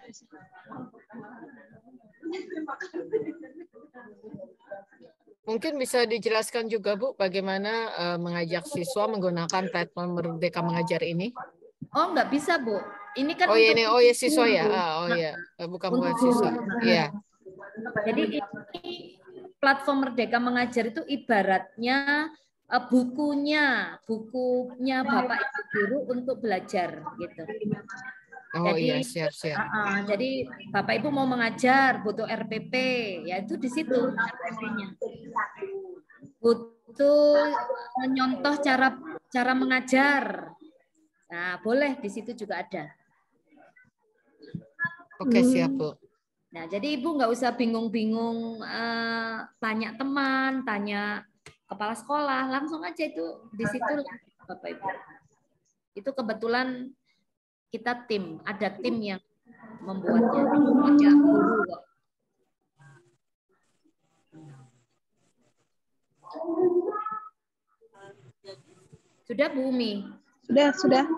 Mungkin bisa dijelaskan juga Bu bagaimana mengajak siswa menggunakan platform Merdeka Mengajar ini? Oh, nggak bisa, Bu. Ini kan oh ya, untuk ini oh ya siswa ya. guru. Oh ya, bukan Untuk siswa. guru. Iya. Jadi ini platform Merdeka Mengajar itu ibaratnya bukunya Bapak Ibu guru untuk belajar gitu. Oh jadi, iya, siap. Jadi Bapak Ibu mau mengajar, butuh RPP, ya itu di situ RPP-nya. Butuh nyontoh cara mengajar. Nah, boleh di situ juga ada. Oke, siap Bu. Nah, jadi Ibu nggak usah bingung-bingung tanya teman, tanya kepala sekolah, langsung aja itu di situ Bapak Ibu. Itu kebetulan kita ada tim yang membuatnya. Baca guru kok. Sudah Bu Umi? Sudah.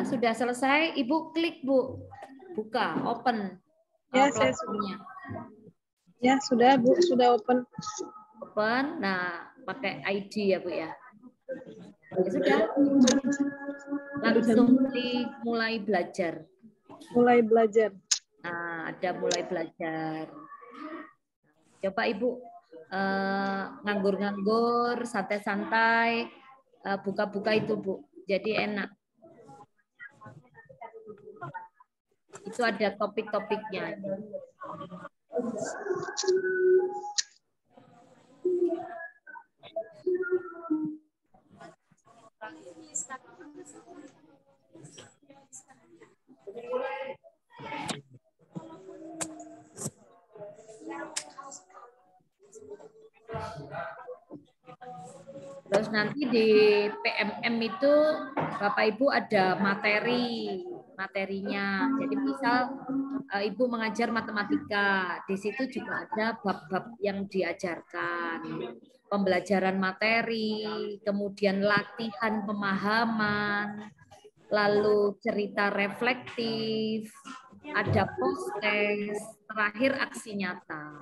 Sudah selesai. Ibu klik Bu, buka, open. Ya, saya platformnya. Ya, sudah Bu, sudah open. Open. Nah, pakai ID ya Bu ya. Ya sudah. Langsung mulai belajar. Mulai belajar. Nah, ada mulai belajar. Coba Ibu nganggur-nganggur, santai-santai, buka-buka itu Bu. Jadi enak. Itu ada topik-topiknya. Terus nanti di PMM itu Bapak Ibu ada materinya. Jadi misal Ibu mengajar matematika, di situ juga ada bab-bab yang diajarkan. Pembelajaran materi, kemudian latihan pemahaman, lalu cerita reflektif, ada post-test, terakhir aksi nyata.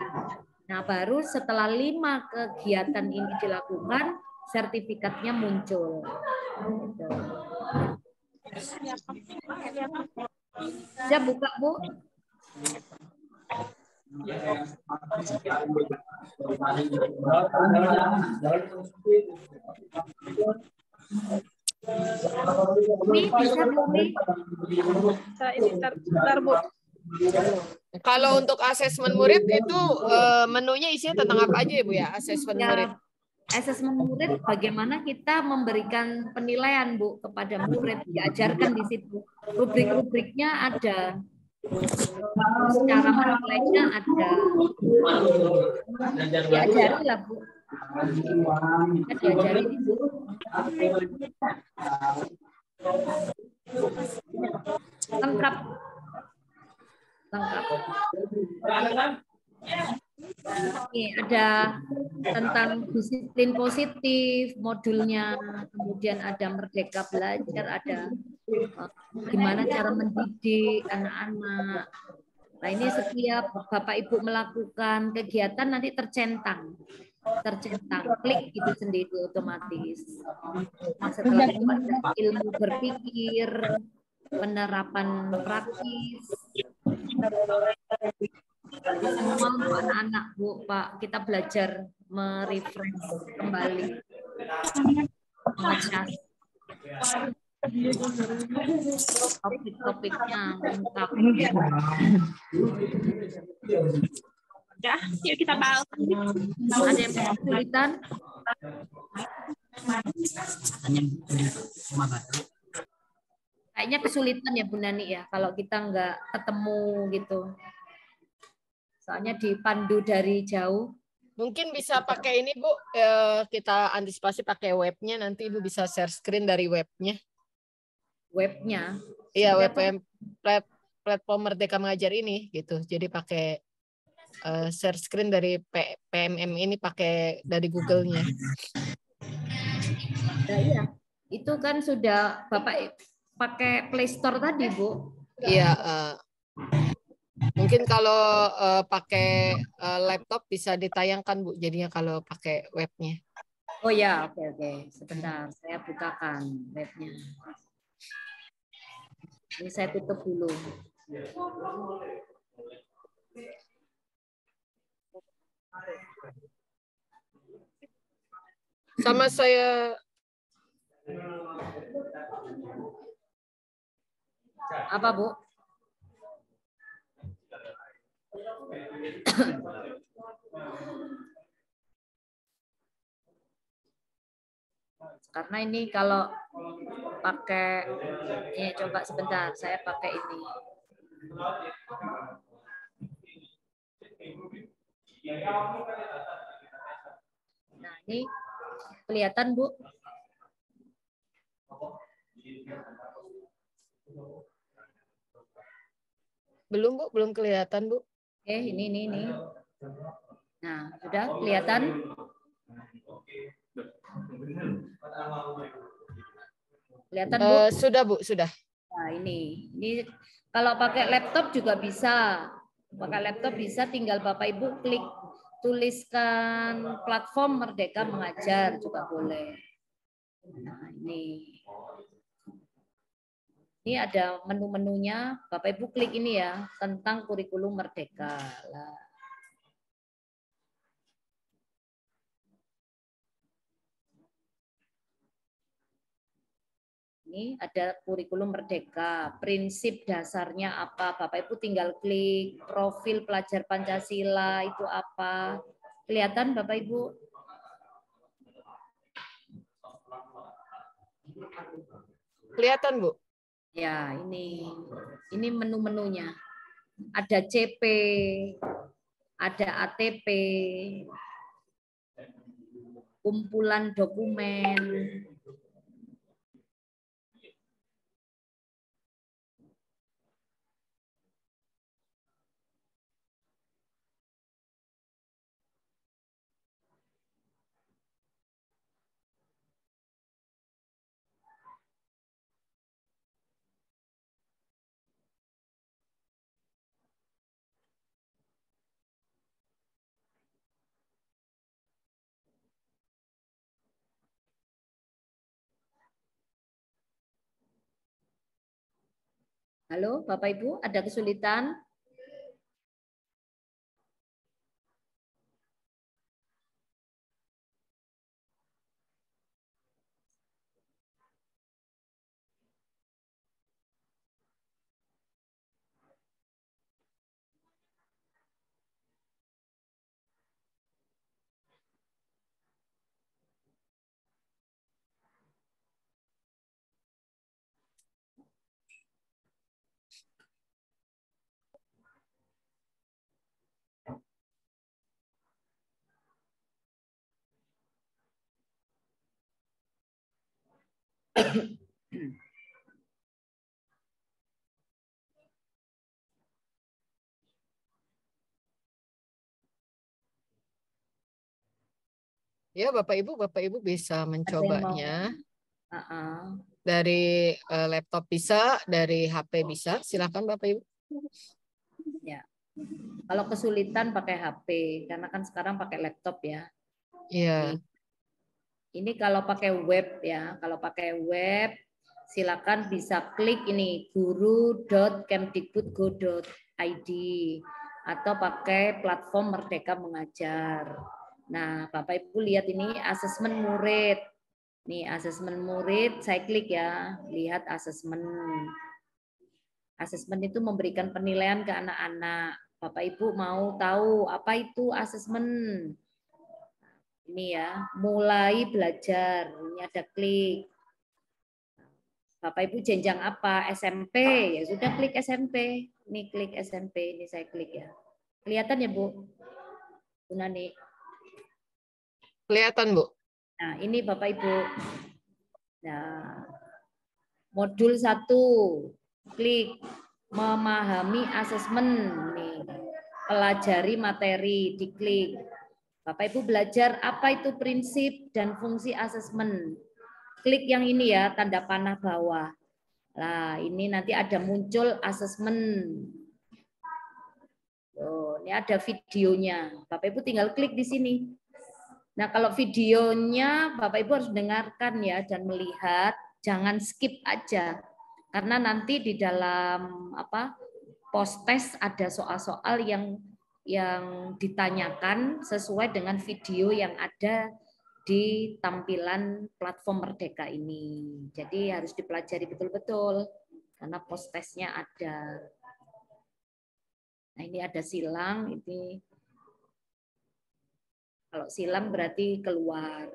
Nah, baru setelah 5 kegiatan ini dilakukan, sertifikatnya muncul. Bisa buka, Bu? Bisa, Bu? Bentar, Bu. Kalau untuk asesmen murid itu menunya isinya tentang apa aja ya Bu ya, asesmen murid? Asesmen murid bagaimana kita memberikan penilaian Bu kepada murid, diajarkan di situ. Rubrik-rubriknya ada. Cara menilainya ada. Diajari lah Bu. Kita diajari di situ. Lengkap. Ini ada tentang disiplin positif modulnya, kemudian ada Merdeka Belajar, ada gimana cara mendidik anak-anak. Nah, ini setiap Bapak Ibu melakukan kegiatan nanti tercentang, klik itu sendiri otomatis. Nah, setelah itu ada ilmu berpikir, penerapan praktis. Jadi semua untuk anak-anak Bu, Pak, kita belajar merefresh kembali, mengecas topik-topiknya lengkap. Ya, yuk kita bahas. Ada yang kesulitan? Kayaknya kesulitan ya Bu Nani ya, kalau kita nggak ketemu gitu. Soalnya dipandu dari jauh. Mungkin bisa pakai ini Bu, kita antisipasi pakai webnya, nanti Ibu bisa share screen dari webnya. Webnya? Iya, platform Merdeka Mengajar ini gitu. Jadi pakai share screen dari PMM ini pakai dari Google-nya. Nah, iya, itu kan sudah Bapak pakai Play Store tadi Bu. Iya. Mungkin kalau pakai laptop bisa ditayangkan Bu, jadinya kalau pakai webnya. Oh ya, oke. Sebentar, saya bukakan webnya. Ini saya tutup dulu. Sama saya. Apa Bu? Karena ini kalau pakai ini, coba sebentar, saya pakai ini. Nah, ini kelihatan Bu? Belum Bu, belum kelihatan Bu. Oke, ini. Nah, sudah kelihatan? Kelihatan Bu? Sudah Bu, sudah. Nah, ini kalau pakai laptop juga bisa. Pakai laptop bisa, tinggal Bapak Ibu klik tuliskan platform Merdeka Mengajar juga boleh. Nah, ini ada menu-menunya. Bapak Ibu klik ini ya, tentang kurikulum Merdeka. Lah. Ini ada kurikulum Merdeka, prinsip dasarnya apa, Bapak Ibu tinggal klik, profil pelajar Pancasila itu apa, kelihatan Bapak Ibu? Kelihatan Bu. Ya, ini menu-menunya. Ada CP, ada ATP, kumpulan dokumen. Halo, Bapak Ibu, ada kesulitan? Ya Bapak Ibu bisa mencobanya. Dari laptop bisa, dari HP bisa. Silakan Bapak Ibu. Ya. Kalau kesulitan pakai HP, karena kan sekarang pakai laptop ya. Iya. Ini kalau pakai web ya, kalau pakai web silakan bisa klik ini guru.kemdikbud.go.id atau pakai platform Merdeka Mengajar. Nah, Bapak Ibu lihat ini asesmen murid. Nih, asesmen murid, saya klik ya, lihat asesmen. Asesmen itu memberikan penilaian ke anak-anak. Bapak Ibu mau tahu apa itu asesmen? Ini ya, mulai belajar. Ini ada klik. Bapak Ibu jenjang apa? SMP. Ya sudah klik SMP. Ini klik SMP. Ini saya klik ya. Kelihatan ya Bu? Bu Nani. Kelihatan Bu. Nah ini Bapak Ibu. Nah, modul 1. Klik memahami asesmen. Nih. Pelajari materi. Diklik. Bapak Ibu belajar apa itu prinsip dan fungsi asesmen. Klik yang ini ya, tanda panah bawah. Nah, ini nanti ada muncul asesmen. Oh, ini ada videonya. Bapak Ibu tinggal klik di sini. Nah, kalau videonya Bapak Ibu harus dengarkan ya dan melihat, jangan skip aja. Karena nanti di dalam post test ada soal-soal yang ditanyakan sesuai dengan video yang ada di tampilan platform Merdeka ini. Jadi harus dipelajari betul-betul karena post testnya ada. Nah ini ada silang, ini kalau silang berarti keluar.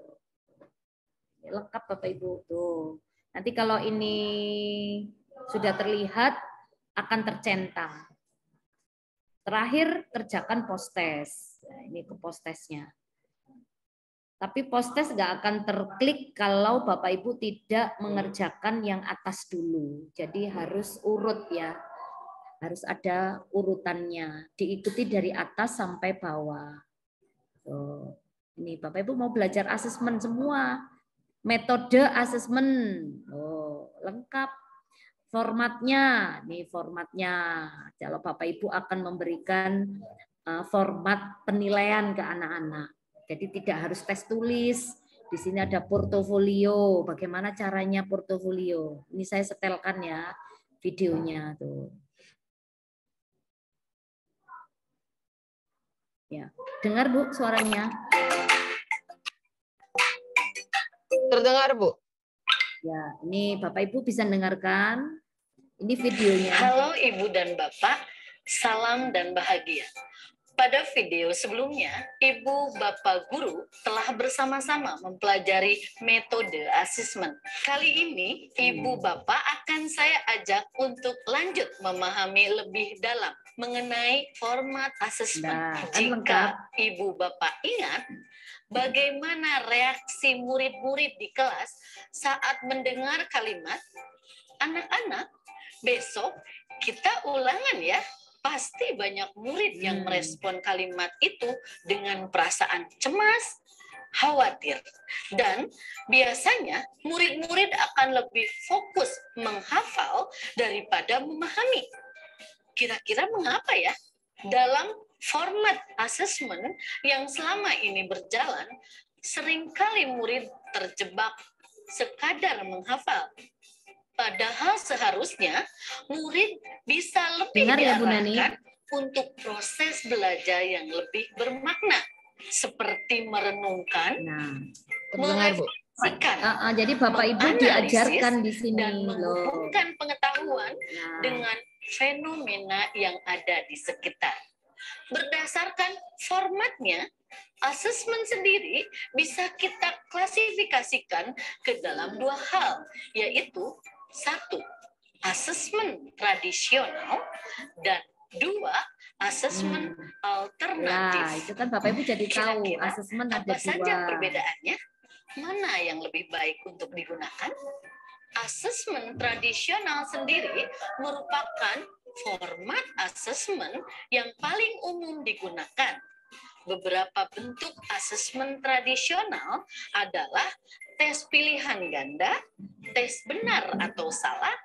Ini lengkap Bapak Ibu tuh. Nanti kalau ini sudah terlihat akan tercentang. Terakhir kerjakan post test. Nah, ini ke post testnya. Tapi post test nggak akan terklik kalau Bapak Ibu tidak mengerjakan yang atas dulu. Jadi harus urut ya. Harus ada urutannya, diikuti dari atas sampai bawah. Tuh. Ini Bapak Ibu mau belajar asesmen semua. Metode asesmen. Oh, lengkap. Formatnya, nih formatnya. Kalau Bapak Ibu akan memberikan format penilaian ke anak-anak. Jadi tidak harus tes tulis. Di sini ada portofolio. Bagaimana caranya portofolio? Ini saya setelkan ya videonya tuh. Ya, dengar Bu suaranya? Terdengar, Bu. Ya, ini Bapak Ibu bisa dengarkan. Ini videonya. Halo Ibu dan Bapak, salam dan bahagia. Pada video sebelumnya, Ibu Bapak Guru telah bersama-sama mempelajari metode asesmen. Kali ini, Ibu Bapak akan saya ajak untuk lanjut memahami lebih dalam mengenai format asesmen. Nah, kan Jika lengkap. Ibu Bapak ingat, bagaimana reaksi murid-murid di kelas saat mendengar kalimat, anak-anak, besok kita ulangan ya. Pasti banyak murid yang merespon kalimat itu dengan perasaan cemas, khawatir. Dan biasanya murid-murid akan lebih fokus menghafal daripada memahami. Kira-kira mengapa ya? Dalam format asesmen yang selama ini berjalan, seringkali murid terjebak sekadar menghafal. Padahal seharusnya murid bisa lebih Dengar ya, Bu Nani? diarahkan untuk proses belajar yang lebih bermakna, seperti merenungkan, Terdengar, Bu. merefleksikan, Jadi Bapak Ibu menganalisis, diajarkan di sini dan loh. menghubungkan pengetahuan Nah, dengan fenomena yang ada di sekitar. Berdasarkan formatnya, asesmen sendiri bisa kita klasifikasikan ke dalam dua hal, yaitu satu, asesmen tradisional, dan dua, asesmen alternatif. Nah, itu kan Bapak Ibu jadi tahu Kira-kira asesmen ada apa saja dua. perbedaannya? Mana yang lebih baik untuk digunakan? Asesmen tradisional sendiri merupakan format asesmen yang paling umum digunakan. Beberapa bentuk asesmen tradisional adalah tes pilihan ganda, tes benar atau salah,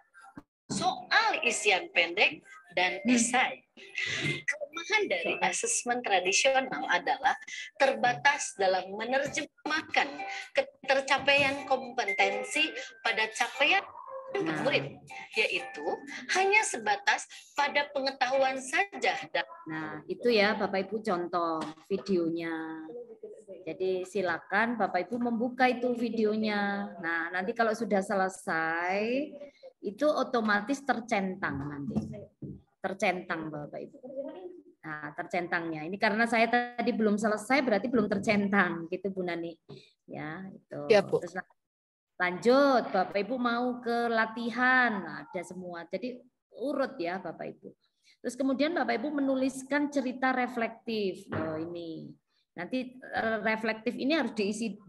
soal isian pendek, dan esai. Kelemahan dari asesmen tradisional adalah terbatas dalam menerjemahkan ketercapaian kompetensi pada capaian murid, yaitu hanya sebatas pada pengetahuan saja. Nah, itu ya Bapak Ibu contoh videonya. Jadi silakan Bapak Ibu membuka itu videonya. Nah, nanti kalau sudah selesai itu otomatis tercentang nanti. Tercentang Bapak Ibu. Nah, tercentangnya. Ini karena saya tadi belum selesai berarti belum tercentang gitu Bu Nani. Ya, itu. Ya, Bu. Terus lanjut, Bapak Ibu mau ke latihan, ada semua. Jadi urut ya Bapak Ibu. Terus kemudian Bapak Ibu menuliskan cerita reflektif. Oh, ini. Nanti reflektif ini harus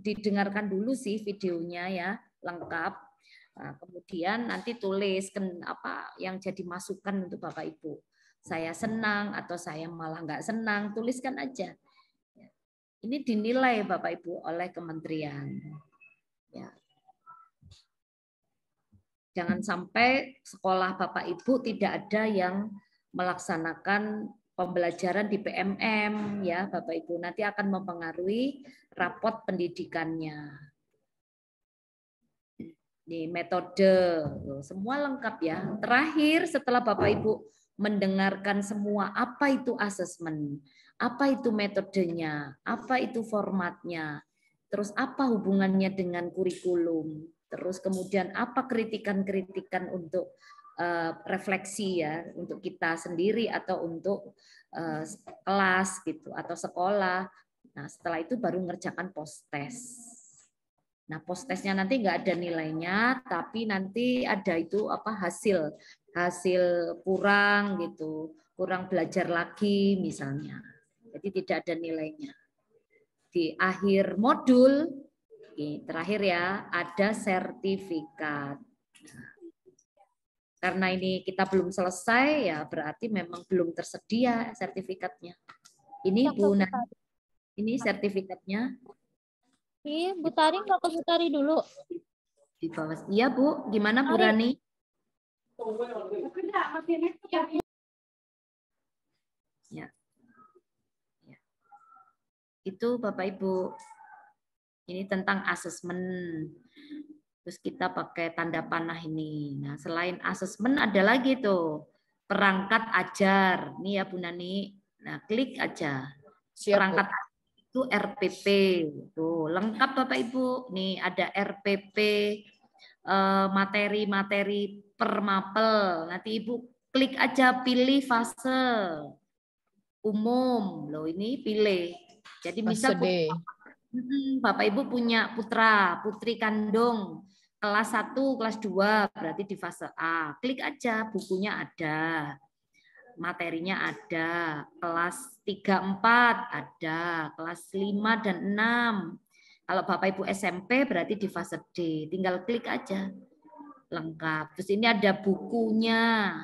didengarkan dulu sih videonya ya, lengkap. Nah, kemudian nanti tulis apa yang jadi masukan untuk Bapak Ibu. Saya senang atau saya malah nggak senang, tuliskan aja. Ini dinilai Bapak Ibu oleh kementerian. Ya. Jangan sampai sekolah Bapak Ibu tidak ada yang melaksanakan pembelajaran di PMM ya Bapak Ibu, nanti akan mempengaruhi rapot pendidikannya. Ini metode, semua lengkap ya. Terakhir setelah Bapak Ibu mendengarkan semua apa itu asesmen, apa itu metodenya, apa itu formatnya, terus apa hubungannya dengan kurikulum, terus kemudian apa kritikan-kritikan untuk refleksi ya, untuk kita sendiri atau untuk kelas gitu atau sekolah. Nah setelah itu baru ngerjakan post test. Nah post testnya nanti nggak ada nilainya, tapi nanti ada itu apa hasil kurang gitu, kurang belajar lagi misalnya. Jadi tidak ada nilainya. Di akhir modul, terakhir ya, ada sertifikat. karena ini kita belum selesai, ya berarti memang belum tersedia sertifikatnya. Ini Bu Nani, ini sertifikatnya. Iya, Bu Tari nggak ke Bu Tari dulu. Di bawah. Iya Bu, gimana Bu Rani? Ya. Ya. Itu Bapak Ibu. Ini tentang asesmen. Terus kita pakai tanda panah ini. Nah, selain asesmen ada lagi tuh perangkat ajar. Nih ya Bu Nani. Nah, klik aja. Siap, Perangkat itu RPP. Tuh, lengkap Bapak Ibu. Nih ada RPP materi-materi per mapel. Nanti Ibu klik aja pilih fase umum. Loh, ini pilih. Jadi misal Bapak Ibu punya putra, putri kandung kelas 1, kelas 2 berarti di fase A. Klik aja, bukunya ada. Materinya ada. Kelas 3, 4 ada. Kelas 5 dan 6. Kalau Bapak Ibu SMP berarti di fase D. Tinggal klik aja. Lengkap. Terus ini ada bukunya.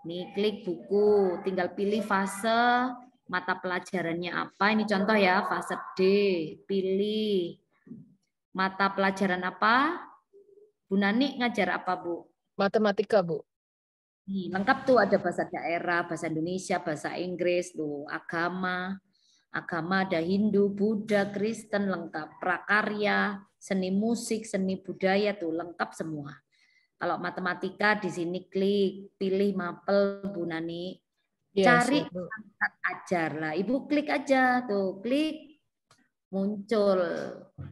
Nih, klik buku. Tinggal pilih fase mata pelajarannya apa. Ini contoh ya, fase D. Pilih mata pelajaran apa. Bu Nani ngajar apa, Bu? Matematika, Bu. Nih, lengkap tuh, ada bahasa daerah, bahasa Indonesia, bahasa Inggris, tuh, agama ada Hindu, Buddha, Kristen, lengkap. Prakarya, seni musik, seni budaya, tuh lengkap semua. Kalau matematika di sini klik, pilih mapel Bu Nani. Ya, Cari siap, Bu. perangkat ajar lah. Ibu klik aja tuh, klik muncul.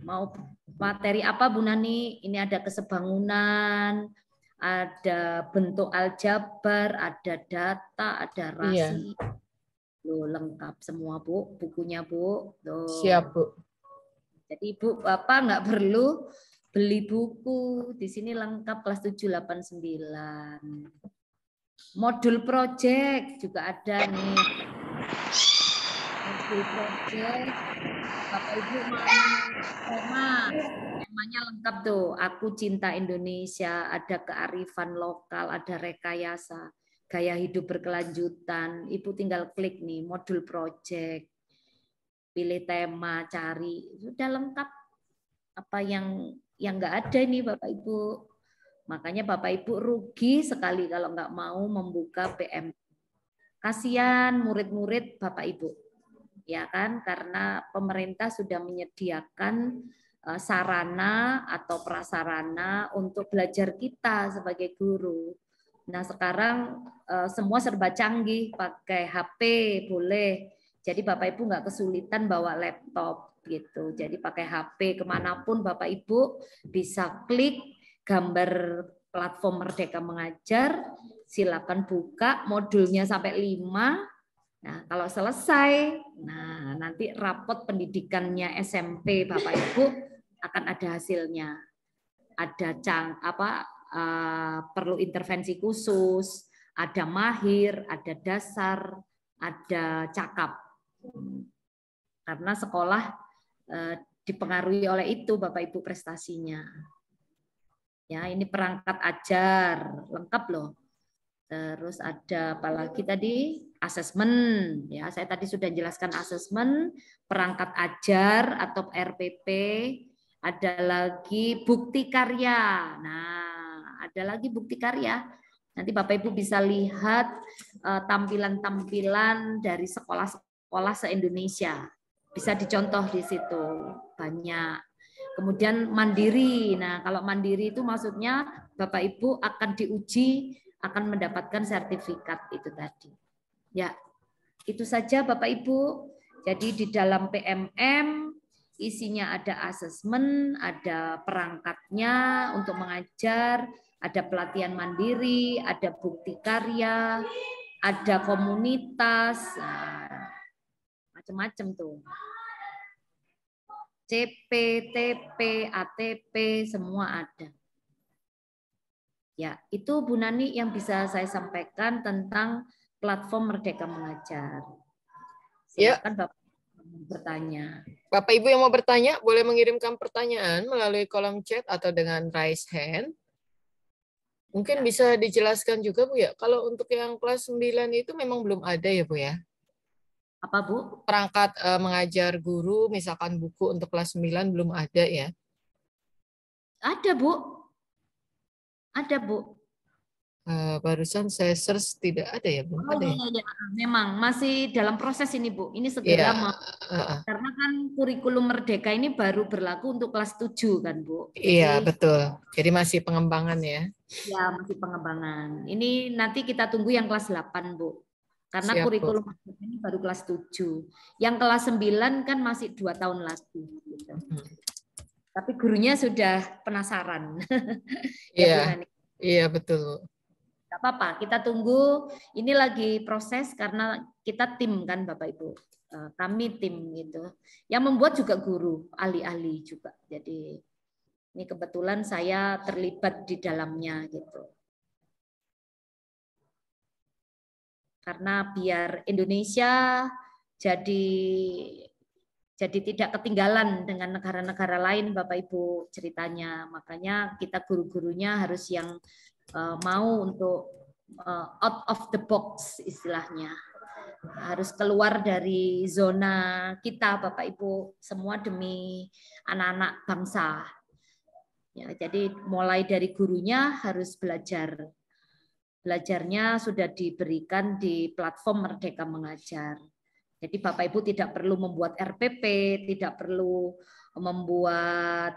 Mau materi apa Bu Nani? Ini ada kesebangunan, ada bentuk aljabar, ada data, ada rasi. Loh, lengkap semua Bu, bukunya Bu. Tuh. Siap, Bu. Jadi Ibu Bapak nggak perlu beli buku. Di sini lengkap kelas 7, 8, 9. Modul project juga ada nih. Modul project. Bapak Ibu mau temanya lengkap tuh. Aku cinta Indonesia, ada kearifan lokal, ada rekayasa, gaya hidup berkelanjutan. Ibu tinggal klik nih modul project. Pilih tema, cari. Sudah lengkap. Apa yang nggak ada nih Bapak Ibu. Makanya Bapak Ibu rugi sekali kalau nggak mau membuka PM. Kasihan murid-murid Bapak Ibu. Ya kan, karena pemerintah sudah menyediakan sarana atau prasarana untuk belajar kita sebagai guru. Nah, sekarang semua serba canggih, pakai HP boleh. Jadi Bapak Ibu nggak kesulitan bawa laptop gitu. Jadi pakai HP kemanapun Bapak Ibu bisa klik gambar platform Merdeka Mengajar, silakan buka modulnya sampai 5. Nah, kalau selesai, nah nanti rapot pendidikannya SMP Bapak Ibu akan ada hasilnya. Ada perlu intervensi khusus, ada mahir, ada dasar, ada cakap. Karena sekolah dipengaruhi oleh itu Bapak Ibu prestasinya. Ya, ini perangkat ajar, lengkap loh. Terus ada apa lagi tadi? Asesmen. Ya, saya tadi sudah jelaskan asesmen, perangkat ajar atau RPP. Ada lagi bukti karya. Nah, ada lagi bukti karya. Nanti Bapak Ibu bisa lihat tampilan-tampilan dari sekolah-sekolah se-Indonesia. Bisa dicontoh di situ. Banyak. Kemudian mandiri. Nah, kalau mandiri itu maksudnya Bapak Ibu akan diuji, akan mendapatkan sertifikat itu tadi. Ya, itu saja Bapak Ibu. Jadi di dalam PMM isinya ada asesmen, ada perangkatnya untuk mengajar, ada pelatihan mandiri, ada bukti karya, ada komunitas, nah, macam-macam tuh. CP, TP, ATP, semua ada. Ya, itu Bu Nani yang bisa saya sampaikan tentang platform Merdeka Mengajar. Silakan Bapak bertanya. Bapak Ibu yang mau bertanya, boleh mengirimkan pertanyaan melalui kolom chat atau dengan raise hand. Mungkin bisa dijelaskan juga Bu ya, kalau untuk yang kelas 9 itu memang belum ada ya Bu ya? Apa Bu? Perangkat mengajar guru, misalkan buku untuk kelas 9 belum ada ya? Ada Bu. Ada Bu. Barusan saya search tidak ada ya, belum Oh ada ya? iya, memang masih dalam proses ini Bu. Ini Iya, segera karena kan kurikulum Merdeka ini baru berlaku untuk kelas 7 kan Bu. iya Jadi betul. Jadi masih pengembangan ya. ya masih pengembangan. Ini nanti kita tunggu yang kelas 8 Bu. Karena Siap, Bu. kurikulum Merdeka ini baru kelas 7. Yang kelas 9 kan masih 2 tahun lagi gitu. Tapi gurunya sudah penasaran. Iya, iya betul. Gak apa-apa, kita tunggu. Ini lagi proses karena kita tim kan Bapak Ibu. Kami tim gitu. Yang membuat juga guru, ahli-ahli juga. Jadi ini kebetulan saya terlibat di dalamnya gitu. Karena biar Indonesia jadi tidak ketinggalan dengan negara-negara lain Bapak Ibu ceritanya. Makanya kita guru-gurunya harus yang mau untuk out of the box istilahnya. Harus keluar dari zona kita Bapak Ibu, semua demi anak-anak bangsa. Ya, jadi mulai dari gurunya harus belajar. Belajarnya sudah diberikan di platform Merdeka Mengajar. Jadi Bapak Ibu tidak perlu membuat RPP, tidak perlu membuat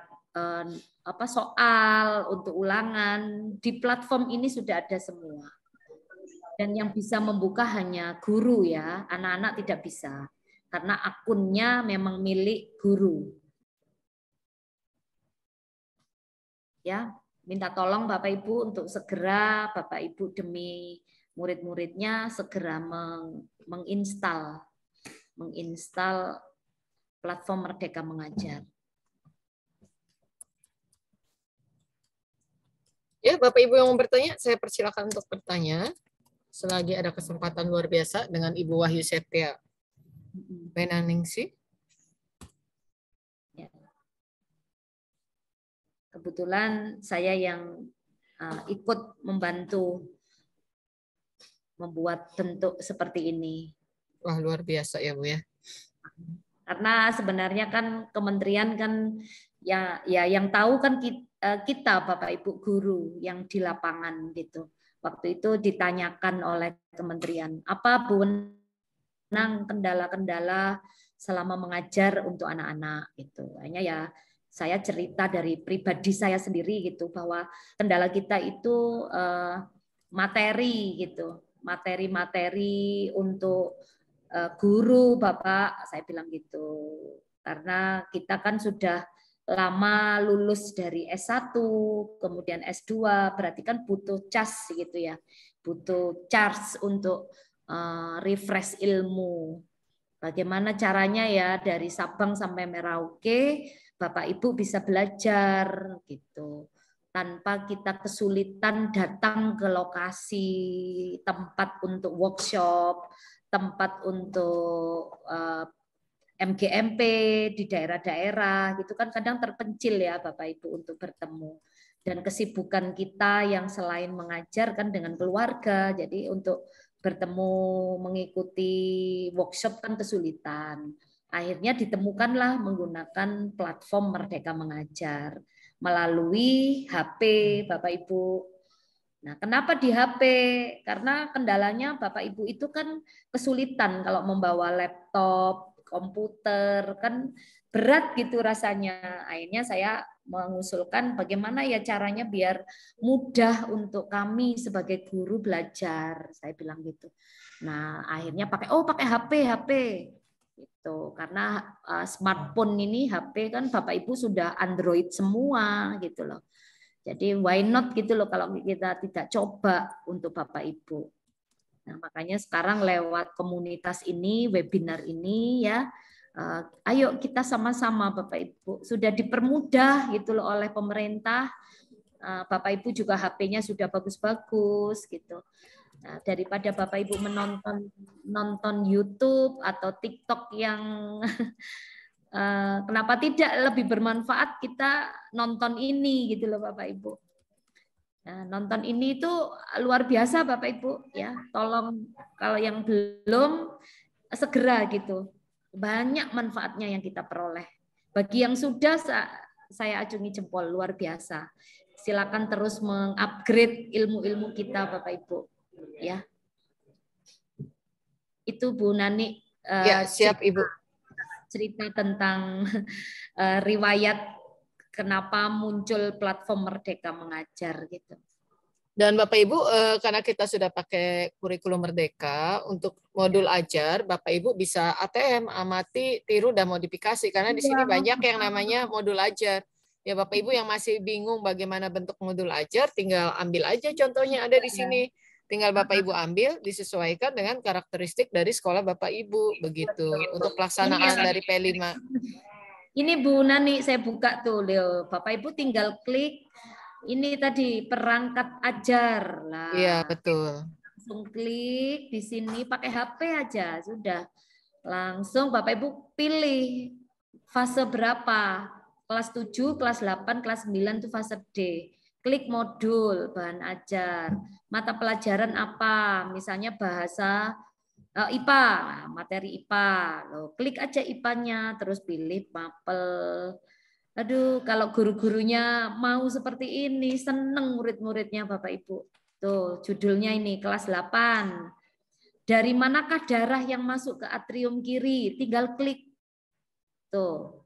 soal untuk ulangan. Di platform ini sudah ada semua. Dan yang bisa membuka hanya guru ya, anak-anak tidak bisa. Karena akunnya memang milik guru. Ya, minta tolong Bapak Ibu untuk segera Bapak Ibu demi murid-muridnya segera menginstal platform Merdeka Mengajar. Ya, Bapak Ibu yang mau bertanya, saya persilakan untuk bertanya. Selagi ada kesempatan luar biasa dengan Ibu Wahyu Septia Menaningsi. Ya. Kebetulan saya yang ikut membantu membuat bentuk seperti ini. Wah, luar biasa ya Bu ya. Karena sebenarnya kan kementerian kan ya yang tahu kan kita Bapak Ibu guru yang di lapangan gitu. Waktu itu ditanyakan oleh kementerian, apa benang kendala-kendala selama mengajar untuk anak-anak gitu. Hanya ya saya cerita dari pribadi saya sendiri gitu bahwa kendala kita itu materi gitu, materi-materi untuk guru Bapak, saya bilang gitu. Karena kita kan sudah lama lulus dari S1, kemudian S2, berarti kan butuh cas gitu ya. Butuh charge untuk refresh ilmu. Bagaimana caranya ya dari Sabang sampai Merauke, Bapak Ibu bisa belajar gitu. Tanpa kita kesulitan datang ke lokasi tempat untuk workshop, tempat untuk MGMP di daerah-daerah gitu kan kadang terpencil ya Bapak Ibu untuk bertemu, dan kesibukan kita yang selain mengajar kan dengan keluarga, jadi untuk bertemu mengikuti workshop kan kesulitan. Akhirnya ditemukanlah menggunakan platform Merdeka Mengajar melalui HP Bapak Ibu. Nah, kenapa di HP? Karena kendalanya Bapak Ibu itu kan kesulitan kalau membawa laptop, komputer, kan berat gitu rasanya. Akhirnya saya mengusulkan bagaimana ya caranya biar mudah untuk kami sebagai guru belajar. Saya bilang gitu. Nah, akhirnya pakai HP gitu. Karena smartphone ini HP kan Bapak Ibu sudah Android semua gitu loh. Jadi why not gitu loh kalau kita tidak coba untuk Bapak Ibu. Nah, makanya sekarang lewat komunitas ini, webinar ini ya, ayo kita sama-sama Bapak Ibu. Sudah dipermudah gitu loh oleh pemerintah. Bapak Ibu juga HP-nya sudah bagus-bagus gitu. Nah, daripada Bapak Ibu nonton YouTube atau TikTok yang kenapa tidak lebih bermanfaat kita nonton ini gitu loh Bapak Ibu. Nah, nonton ini tuh luar biasa Bapak Ibu ya. Tolong kalau yang belum segera gitu. Banyak manfaatnya yang kita peroleh. Bagi yang sudah saya acungi jempol, luar biasa. Silakan terus mengupgrade ilmu-ilmu kita Bapak Ibu ya. Itu Bu Nani Ya, siap Ibu. Cerita tentang riwayat kenapa muncul platform Merdeka Mengajar gitu. Dan Bapak Ibu, karena kita sudah pakai kurikulum Merdeka untuk modul ajar, Bapak Ibu bisa ATM, amati, tiru, dan modifikasi. Karena di sini banyak yang namanya modul ajar. Ya Bapak Ibu yang masih bingung bagaimana bentuk modul ajar, tinggal ambil aja contohnya ada di sini. Tinggal Bapak Ibu ambil, disesuaikan dengan karakteristik dari sekolah Bapak Ibu. Begitu, untuk pelaksanaan dari P5. Ini Bu Nani, saya buka tuh, Leo. Bapak Ibu tinggal klik. Ini tadi perangkat ajar. Lah. Iya, betul. Langsung klik di sini pakai HP aja, sudah. Langsung Bapak Ibu pilih fase berapa. Kelas 7, kelas 8, kelas 9 itu fase D. Klik modul, bahan ajar. Mata pelajaran apa? Misalnya bahasa IPA, materi IPA. Loh, klik aja IPA-nya, terus pilih mapel. Aduh, kalau guru-gurunya mau seperti ini, seneng murid-muridnya Bapak Ibu. Tuh, judulnya ini kelas 8. Dari manakah darah yang masuk ke atrium kiri? Tinggal klik. Tuh.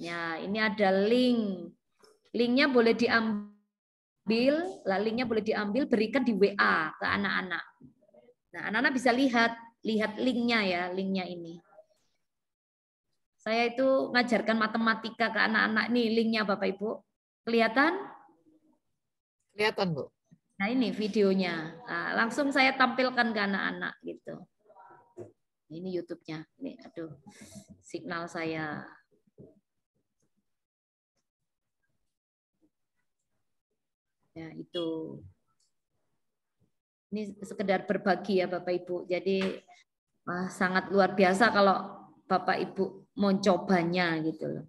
Ya, ini ada link. Linknya boleh diambil, linknya boleh diambil, berikan di WA ke anak-anak. Nah, anak-anak bisa lihat linknya ya, linknya ini. Saya itu ngajarkan matematika ke anak-anak. Nih linknya Bapak Ibu. Kelihatan? Kelihatan Bu. Nah ini videonya. Nah, langsung saya tampilkan ke anak-anak gitu. Ini YouTube-nya. Ini aduh, signal saya. Ya itu. Ini sekedar berbagi ya Bapak Ibu. Jadi sangat luar biasa kalau Bapak Ibu mau cobanya gitu loh.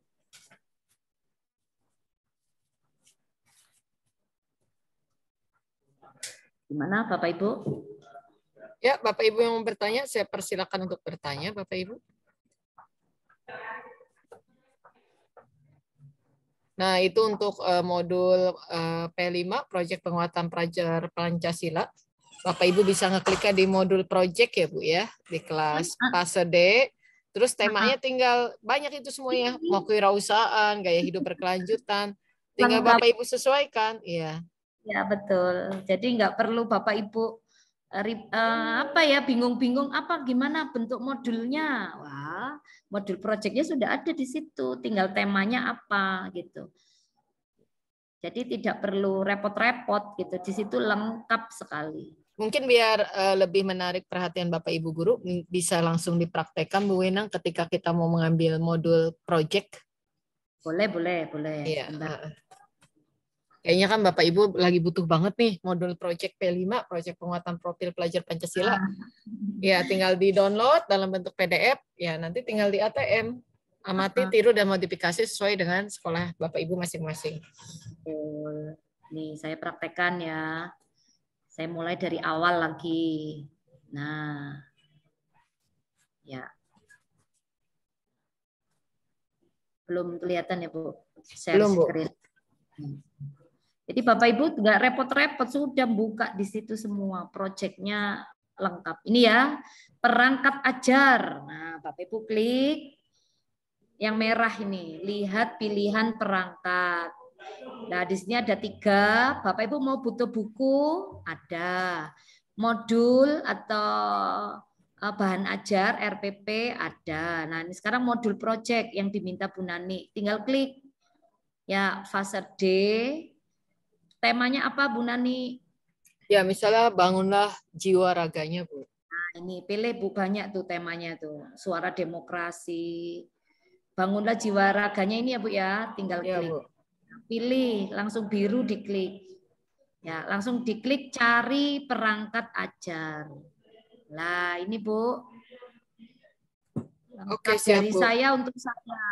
Gimana Bapak Ibu? Ya, Bapak Ibu yang mau bertanya, saya persilakan untuk bertanya, Bapak Ibu. Nah, itu untuk modul P5, Proyek Penguatan Pelajar Pancasila. Bapak Ibu bisa ngekliknya di modul project ya Bu ya, di kelas fase D. Terus temanya tinggal banyak itu semuanya, mau kewirausahaan, gaya hidup berkelanjutan. Tinggal Bapak Ibu sesuaikan, iya. Ya betul. Jadi nggak perlu Bapak Ibu apa ya bingung-bingung apa gimana bentuk modulnya. Wah, modul proyeknya sudah ada di situ, tinggal temanya apa gitu. Jadi tidak perlu repot-repot gitu, di situ lengkap sekali. Mungkin biar lebih menarik perhatian Bapak Ibu guru, bisa langsung dipraktekkan Bu Wenang ketika kita mau mengambil modul project. Boleh. Iya. Kayaknya kan Bapak Ibu lagi butuh banget nih modul project P5, Proyek Penguatan Profil Pelajar Pancasila. Ya, tinggal di-download dalam bentuk PDF, ya nanti tinggal di ATM. Amati, tiru, dan modifikasi sesuai dengan sekolah Bapak Ibu masing-masing. Nih, saya praktekkan ya. Saya mulai dari awal lagi. Nah, ya. Belum kelihatan ya Bu? Belum Bu. Jadi Bapak Ibu nggak repot-repot, sudah buka di situ semua, proyeknya lengkap. Ini ya, perangkat ajar. Nah, Bapak Ibu klik yang merah ini, lihat pilihan perangkat. Nah, di sini ada 3. Bapak Ibu mau butuh buku? Ada. Modul atau bahan ajar RPP ada. Nah, ini sekarang modul project yang diminta Bu Nani. Tinggal klik. Ya, fase D. Temanya apa Bu Nani? Ya, misalnya bangunlah jiwa raganya Bu. Nah, ini pilih Bu, banyak tuh temanya tuh. Suara demokrasi. Bangunlah jiwa raganya ini ya Bu ya, tinggal klik. Bu. Pilih, langsung biru diklik. Ya, langsung diklik cari perangkat ajar. Nah, ini Bu. Oke, siap, dari Bu. Saya untuk saya.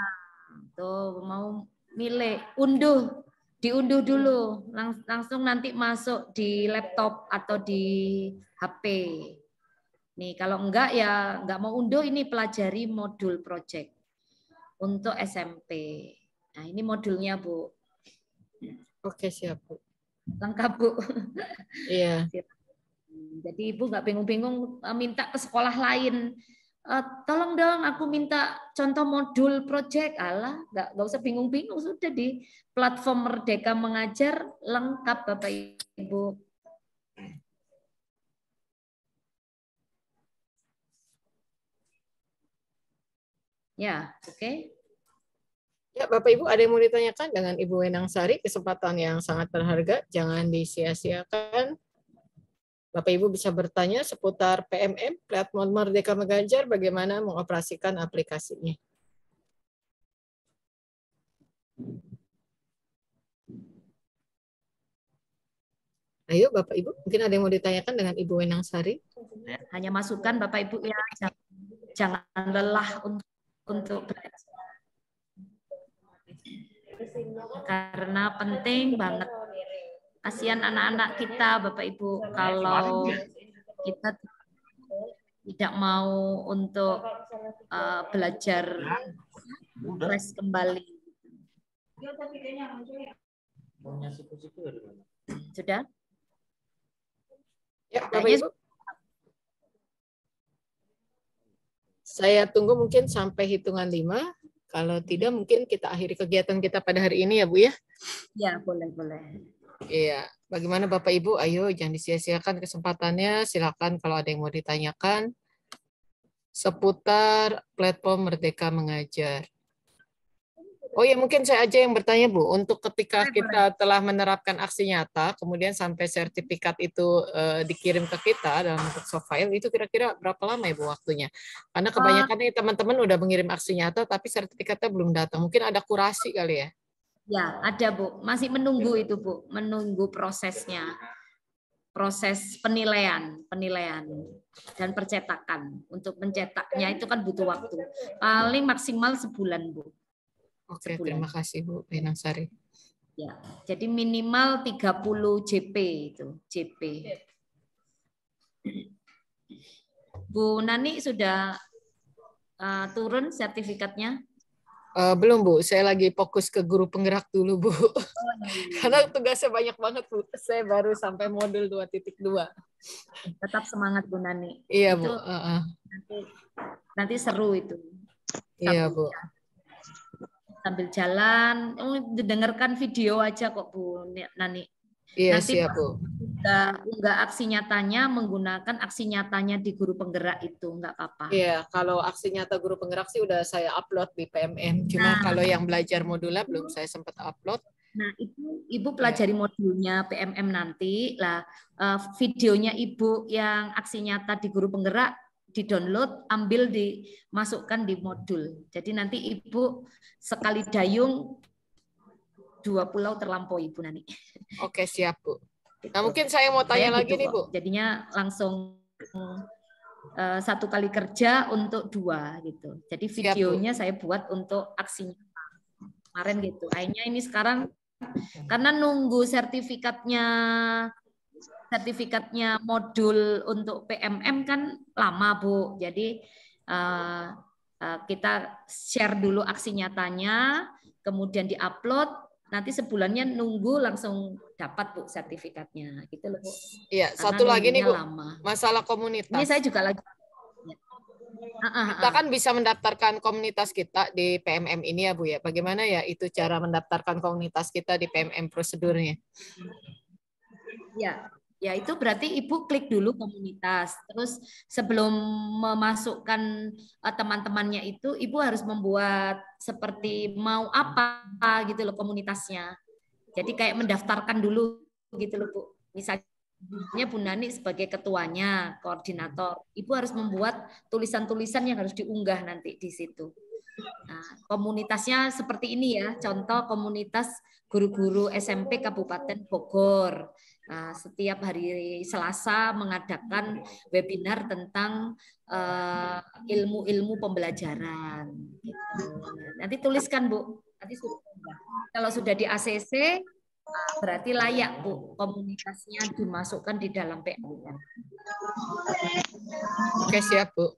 Tuh, mau milih unduh diunduh dulu, langsung nanti masuk di laptop atau di HP. Nih, kalau enggak ya enggak mau unduh, ini pelajari modul project untuk SMP. Nah, ini modulnya, Bu. Oke, siap, Bu. Lengkap, Bu. Iya. Jadi Ibu nggak bingung-bingung minta ke sekolah lain. Tolong dong aku minta contoh modul project. Alah, nggak usah bingung-bingung, sudah di platform Merdeka Mengajar lengkap Bapak Ibu. Ya, oke. Ya, Bapak Ibu, ada yang mau ditanyakan dengan Ibu Wenang Sari, kesempatan yang sangat berharga, jangan disia-siakan. Bapak Ibu bisa bertanya seputar PMM, Platform Merdeka Mengajar, bagaimana mengoperasikan aplikasinya. Ayo Bapak Ibu, mungkin ada yang mau ditanyakan dengan Ibu Wenang Sari. Hanya masukan Bapak Ibu ya, jangan lelah untuk belajar. Karena penting banget. Kasihan anak-anak kita Bapak Ibu kalau kita tidak mau untuk belajar fresh kembali. Sudah? Ya, Bapak Ibu. Saya tunggu mungkin sampai hitungan 5. Kalau tidak mungkin kita akhiri kegiatan kita pada hari ini ya Bu ya. Ya, boleh. Iya, bagaimana Bapak Ibu? Ayo jangan disia-siakan kesempatannya. Silakan kalau ada yang mau ditanyakan seputar platform Merdeka Mengajar. Oh ya, mungkin saya aja yang bertanya Bu, untuk ketika kita telah menerapkan aksi nyata, kemudian sampai sertifikat itu dikirim ke kita dalam bentuk soft file, itu kira-kira berapa lama ya Bu waktunya? Karena kebanyakan nih teman-teman udah mengirim aksi nyata, tapi sertifikatnya belum datang. Mungkin ada kurasi kali ya? Ya, ada Bu. Masih menunggu itu Bu, menunggu prosesnya. Proses penilaian dan percetakan. Untuk mencetaknya itu kan butuh waktu. Paling maksimal sebulan Bu. Oke, terima kasih Bu Wenang Sari. Ya, jadi minimal 30 JP itu, JP. Bu Nani sudah turun sertifikatnya? Belum Bu, saya lagi fokus ke guru penggerak dulu Bu. Karena tugasnya banyak banget Bu. Saya baru sampai modul 2.2. Tetap semangat Bu Nani. Iya itu Bu. Nanti seru itu. Iya Bu. Sambil jalan, dengarkan video aja kok Bu Nani. Iya, nanti siap Bu. Unggah aksi nyatanya menggunakan aksi nyatanya di guru penggerak itu, nggak apa-apa. Iya, kalau aksi nyata guru penggerak sih udah saya upload di PMM. Cuma kalau yang belajar modulnya belum saya sempat upload. Nah, Ibu pelajari modulnya PMM nanti. Lah, videonya Ibu yang aksi nyata di guru penggerak di-download, ambil dimasukkan di modul. Jadi nanti Ibu sekali dayung 2 pulau terlampaui Ibu Nani. Oke, siap Bu. Nah, mungkin saya mau tanya lagi nih Bu. Jadinya langsung 1 kali kerja untuk 2 gitu. Jadi videonya saya buat untuk aksinya kemarin gitu. Akhirnya ini sekarang karena nunggu sertifikatnya modul untuk PMM kan lama Bu. Jadi kita share dulu aksi nyatanya, kemudian diupload, nanti sebulannya nunggu langsung dapat Bu sertifikatnya. Gitu loh Bu. Iya, satu lagi nih Bu, lama. masalah komunitas. Ini saya juga lagi. Kita kan bisa mendaftarkan komunitas kita di PMM ini ya Bu ya. Bagaimana ya itu cara mendaftarkan komunitas kita di PMM prosedurnya? Ya itu berarti Ibu klik dulu komunitas. Terus sebelum memasukkan teman-temannya itu, Ibu harus membuat seperti mau apa gitu loh komunitasnya. Jadi kayak mendaftarkan dulu gitu loh Bu. Misalnya Bu Nani sebagai ketuanya, koordinator, Ibu harus membuat tulisan-tulisan yang harus diunggah nanti di situ. Nah, komunitasnya seperti ini ya, contoh komunitas guru-guru SMP Kabupaten Bogor. Nah, setiap hari Selasa mengadakan webinar tentang ilmu-ilmu pembelajaran. Gitu. Nanti tuliskan Bu. Nanti kalau sudah di ACC, Berarti layak Bu komunikasinya dimasukkan di dalam PLN. Oke, siap Bu.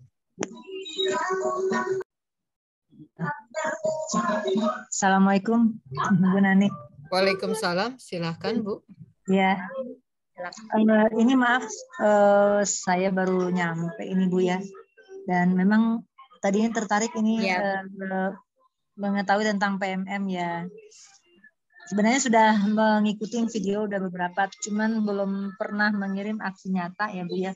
Assalamualaikum Bu Nani. Waalaikumsalam, silahkan Bu. Ya, ini maaf saya baru nyampe ini Bu ya. Dan memang tadinya tertarik ini mengetahui tentang PMM ya. Sebenarnya sudah mengikuti video udah beberapa, cuman belum pernah mengirim aksi nyata ya Bu ya.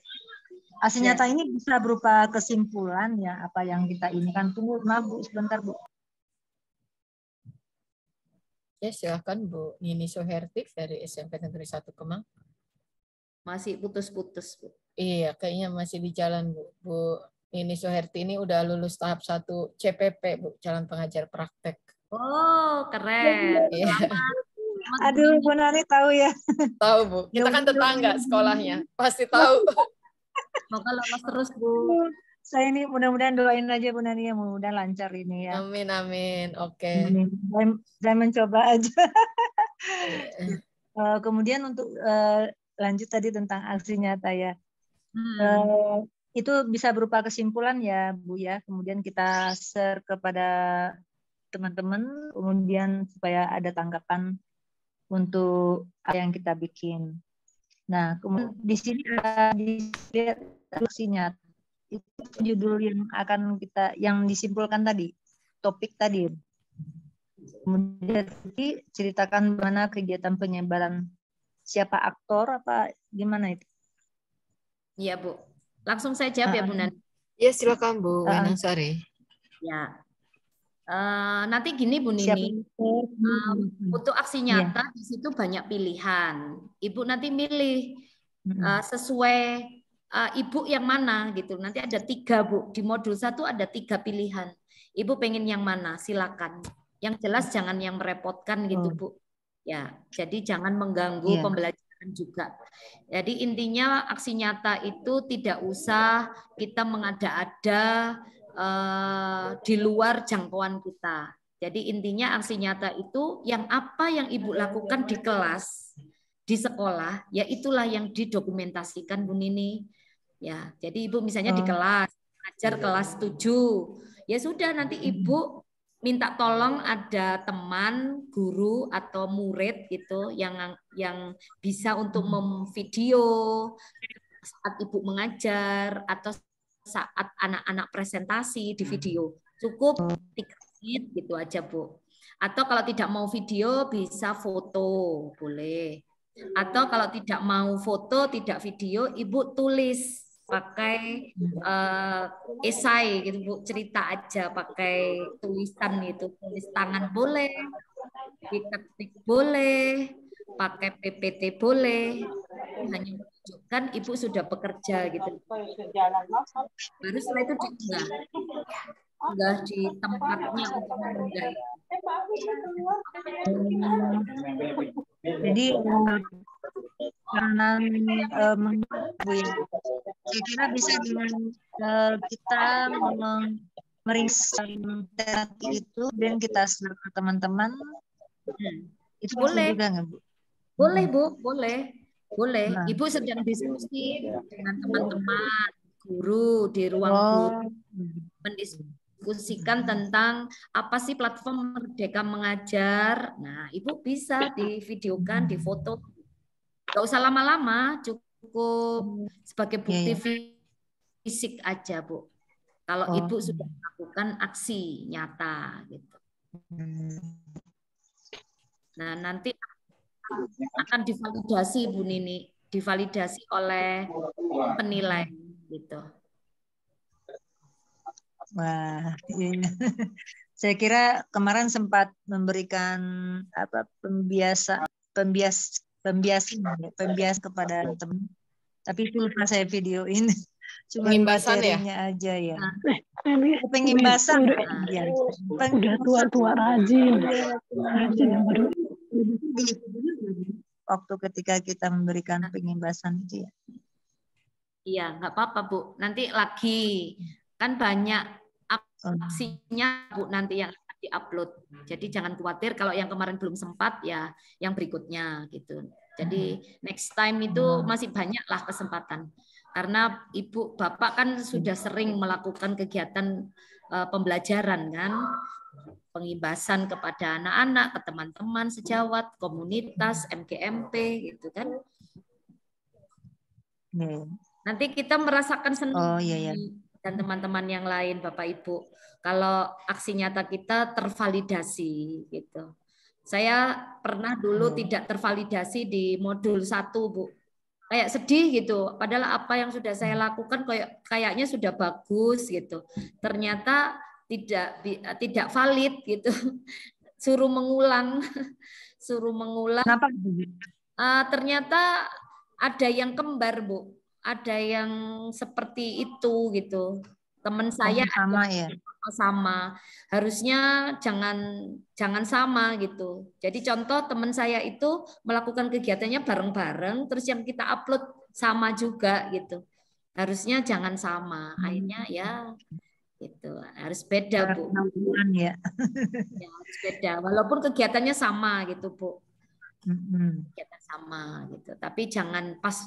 Aksi nyata ini bisa berupa kesimpulan ya apa yang kita ini kan. Tunggu maaf Bu sebentar Bu. Ya, silakan Bu Nini Soherti dari SMP Negeri 1 Kemang. Masih putus-putus Bu. Iya, kayaknya masih di jalan Bu. Bu Nini Soherti ini udah lulus tahap 1 CPP Bu, calon pengajar praktek. Oh, keren. Iya. Aduh, Bu Nani tahu ya. Tahu Bu, kita kan tetangga sekolahnya, pasti tahu. Semoga lolos terus Bu. Saya ini mudah-mudahan doain aja Bu Nani ya, mudah-mudahan lancar ini ya. Amin, amin. Oke. Saya mencoba aja. Kemudian untuk lanjut tadi tentang aksi nyata ya. Itu bisa berupa kesimpulan ya Bu ya. Kemudian kita share kepada teman-teman, kemudian supaya ada tanggapan untuk apa yang kita bikin. Nah, kemudian di sini ada aksi nyata. Itu judul yang akan kita yang disimpulkan tadi, topik tadi. Kemudian ceritakan bagaimana kegiatan penyebaran, siapa aktor apa gimana itu? Iya Bu, langsung saya jawab ya Bu Nani. Ya silakan Bu Wenangsari. Ya, nanti gini Bu Nini, untuk aksi nyata di situ banyak pilihan. Ibu nanti milih sesuai Ibu yang mana gitu. Nanti ada 3 Bu. Di modul 1 ada 3 pilihan. Ibu pengen yang mana? Silakan. Yang jelas jangan yang merepotkan gitu Bu. Ya, jadi jangan mengganggu pembelajaran juga. Jadi intinya aksi nyata itu tidak usah kita mengada-ada di luar jangkauan kita. Jadi intinya aksi nyata itu yang apa yang Ibu lakukan di kelas, di sekolah, ya itulah yang didokumentasikan Bu Nini. Ya, jadi Ibu misalnya di kelas, ngajar kelas 7. Ya sudah nanti Ibu minta tolong ada teman, guru atau murid gitu yang bisa untuk memvideo saat Ibu mengajar atau saat anak-anak presentasi di video. Cukup 3 menit gitu aja Bu. Atau kalau tidak mau video bisa foto, boleh. Atau kalau tidak mau foto, tidak video, Ibu tulis pakai esai gitu Bu, cerita aja pakai tulisan gitu, tulis tangan boleh, diketik boleh, pakai PPT boleh, hanya menunjukkan Ibu sudah bekerja gitu. Baru setelah itu diunggah di tempatnya untuk mengunggah. Jadi karena saya kira bisa dengan kita meriksa terapi itu dan kita share ke teman-teman itu boleh juga nggak Bu? Boleh Bu, boleh. Ibu sedang diskusi dengan teman-teman guru di ruang guru mendiskusikan tentang apa sih platform Merdeka Mengajar. Nah, Ibu bisa divideokan, difoto. Nggak usah lama-lama, cukup sebagai bukti fisik aja, Bu. Kalau Ibu sudah melakukan aksi nyata gitu. Nah, nanti akan divalidasi Bu Nini, divalidasi oleh penilai gitu. Wah, iya. Saya kira kemarin sempat memberikan apa pembias kepada teman, tapi itu lupa saya videoin. Cuma materinya aja ya. Pengimbasan. Udah tua-tua rajin. Waktu ketika kita memberikan pengimbasan itu ya. Iya, nggak apa-apa Bu. Nanti lagi kan banyak aksinya Bu nanti yang akan diupload. Jadi jangan khawatir kalau yang kemarin belum sempat ya yang berikutnya gitu. Jadi next time itu masih banyak lah kesempatan. Karena Ibu Bapak kan sudah sering melakukan kegiatan pembelajaran kan, pengibasan kepada anak-anak, ke teman-teman sejawat, komunitas, MGMP gitu kan. Nanti kita merasakan sendiri dan teman-teman yang lain Bapak Ibu kalau aksi nyata kita tervalidasi gitu. Saya pernah dulu tidak tervalidasi di modul 1, Bu. Kayak sedih gitu. Padahal apa yang sudah saya lakukan kayaknya sudah bagus gitu. Ternyata tidak valid gitu. Suruh mengulang. Kenapa? Ternyata ada yang kembar, Bu. Ada yang seperti itu gitu. Teman saya sama ya. Sama. Harusnya jangan sama gitu. Jadi contoh teman saya itu melakukan kegiatannya bareng-bareng, terus yang kita upload sama juga gitu. Harusnya jangan sama. Akhirnya ya gitu. Harus beda, Bu. Ya. Ya, harus beda. Walaupun kegiatannya sama gitu, Bu. Kegiatan sama gitu. Tapi jangan pas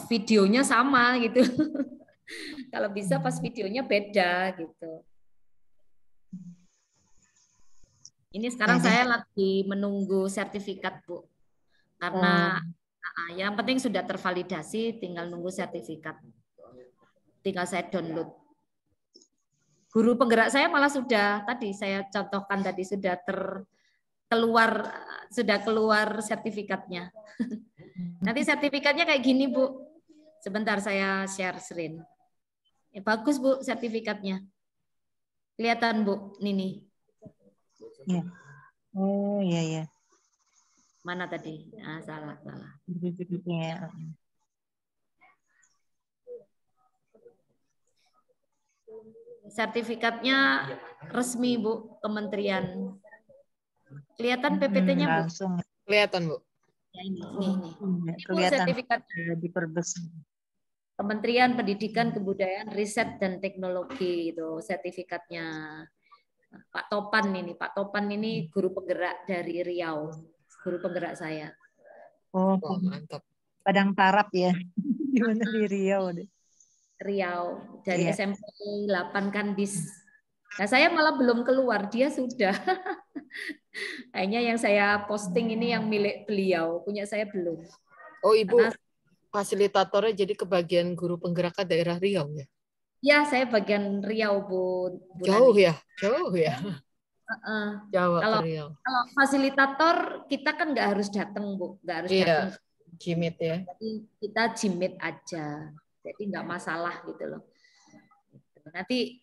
videonya sama gitu. Kalau bisa pas videonya beda gitu. Ini sekarang saya lagi menunggu sertifikat, Bu. Karena yang penting sudah tervalidasi, tinggal nunggu sertifikat. Tinggal saya download. Guru penggerak saya malah sudah, tadi saya contohkan tadi sudah keluar sertifikatnya. Nanti sertifikatnya kayak gini, Bu. Sebentar saya share screen. Bagus, Bu, sertifikatnya. Kelihatan, Bu, Nini. Ya. Oh, iya. Mana tadi? Salah. Ya. Sertifikatnya resmi, Bu, Kementerian. Kelihatan PPT-nya, Bu? Langsung. Kelihatan, Bu. Ya, ini. Ini Kelihatan sertifikat diperbesar. Kementerian Pendidikan, Kebudayaan, Riset dan Teknologi itu sertifikatnya. Pak Topan ini guru penggerak dari Riau, guru penggerak saya. Oh, mantap. Padang Tarap ya. Gimana di Riau deh. Riau dari SMP 8 Kandis. Nah, saya malah belum keluar, dia sudah. Kayaknya yang saya posting ini yang milik beliau, punya saya belum. Oh, Ibu fasilitatornya jadi kebagian guru penggerak daerah Riau ya? Ya, saya bagian Riau, Bu. Jauh ya? Jauh. Jawa Kalau fasilitator kita kan nggak harus datang, Bu, nggak harus datang. Jimit ya. Jadi kita jimit aja, jadi nggak masalah gitu loh. Nanti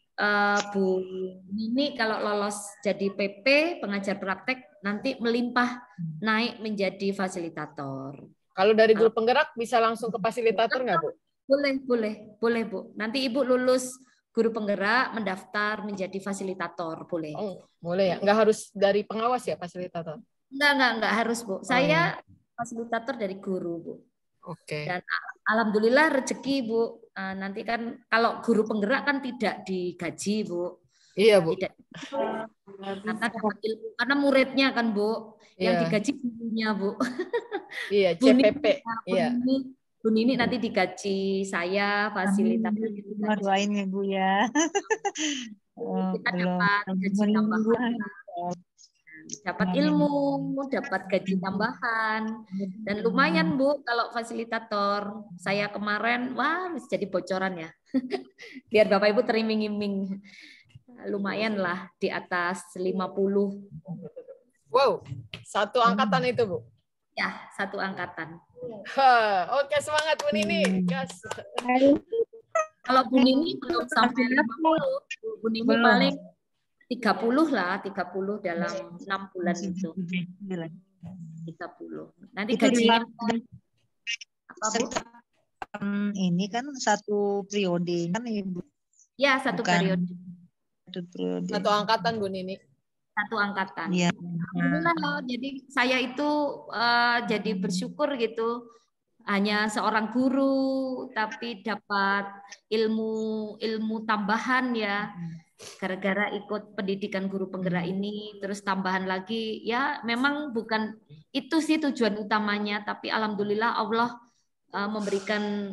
Bu Nini kalau lolos jadi PP pengajar praktek nanti melimpah naik menjadi fasilitator. Kalau dari guru penggerak bisa langsung ke fasilitator nggak, Bu? Boleh, Bu. Nanti Ibu lulus guru penggerak mendaftar menjadi fasilitator, boleh. Oh, boleh ya. Nggak harus dari pengawas ya fasilitator? Enggak harus, Bu. Saya fasilitator dari guru, Bu. Oke. Dan alhamdulillah rezeki, Bu. Nanti kan kalau guru penggerak kan tidak digaji, Bu. Iya, Bu. Tidak. Karena muridnya kan, Bu. Yang digaji gurunya, Bu. Iya, CPP. Bu Nini nanti digaji saya fasilitator. Doain ya, Bu ya. Kita dapat gaji tambahan. Dapat ilmu, dapat gaji tambahan, dan lumayan, Bu, kalau fasilitator. Saya kemarin, bisa jadi bocoran ya. Biar Bapak Ibu teriming-iming. Lumayan lah, di atas 50. Wow, satu angkatan itu, Bu? Ya, satu angkatan. Oke, semangat Bu Nini. Gas. Kalau Bu Nini belum sampai 50, Bu Nini paling 30 lah, 30 dalam 6 bulan itu. 30. Nanti gajinya apa, Bu? Ini kan satu periode kan, Ibu? Ya, satu periode. Satu angkatan, Bu Nini. Satu angkatan. Ya. Alhamdulillah, jadi saya itu jadi bersyukur gitu. Hanya seorang guru, tapi dapat ilmu tambahan ya. gara-gara ikut pendidikan guru penggerak ini, terus tambahan lagi, ya memang bukan itu sih tujuan utamanya, tapi alhamdulillah Allah memberikan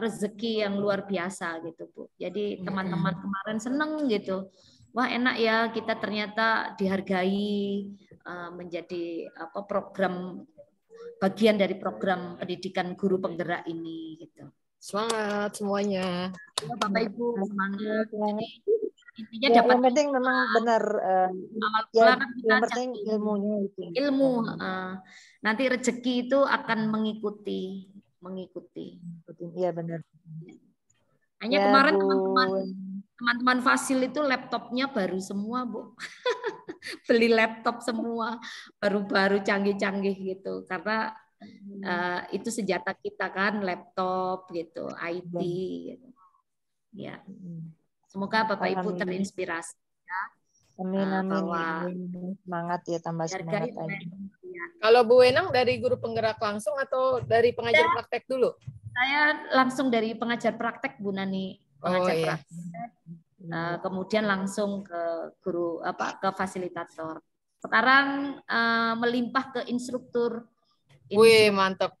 rezeki yang luar biasa gitu Bu. Jadi teman-teman kemarin seneng gitu, wah enak ya kita ternyata dihargai menjadi program bagian dari program pendidikan guru penggerak ini gitu. Semangat semuanya. Ya, Bapak Ibu semangat. Jadi, intinya Ya, dapat yang penting memang benar awal ya, bulan kan kita yang penting ilmunya itu. ilmu nanti rezeki itu akan mengikuti. Iya benar. Hanya Ya, kemarin Bu. teman-teman Fasil itu laptopnya baru semua Bu. Beli laptop semua baru-baru canggih-canggih gitu karena itu senjata kita kan, laptop gitu, IT gitu. Ya. Semoga Bapak Ibu terinspirasi ya. Amin, bahwa semangat ya, tambah semangat aja. Kalau Bu Wenang dari guru penggerak langsung atau dari pengajar praktek dulu? Saya langsung dari pengajar praktek Bu Nani, pengajar praktek. Kemudian langsung ke guru ke fasilitator. Sekarang melimpah ke instruktur. Wih, mantap.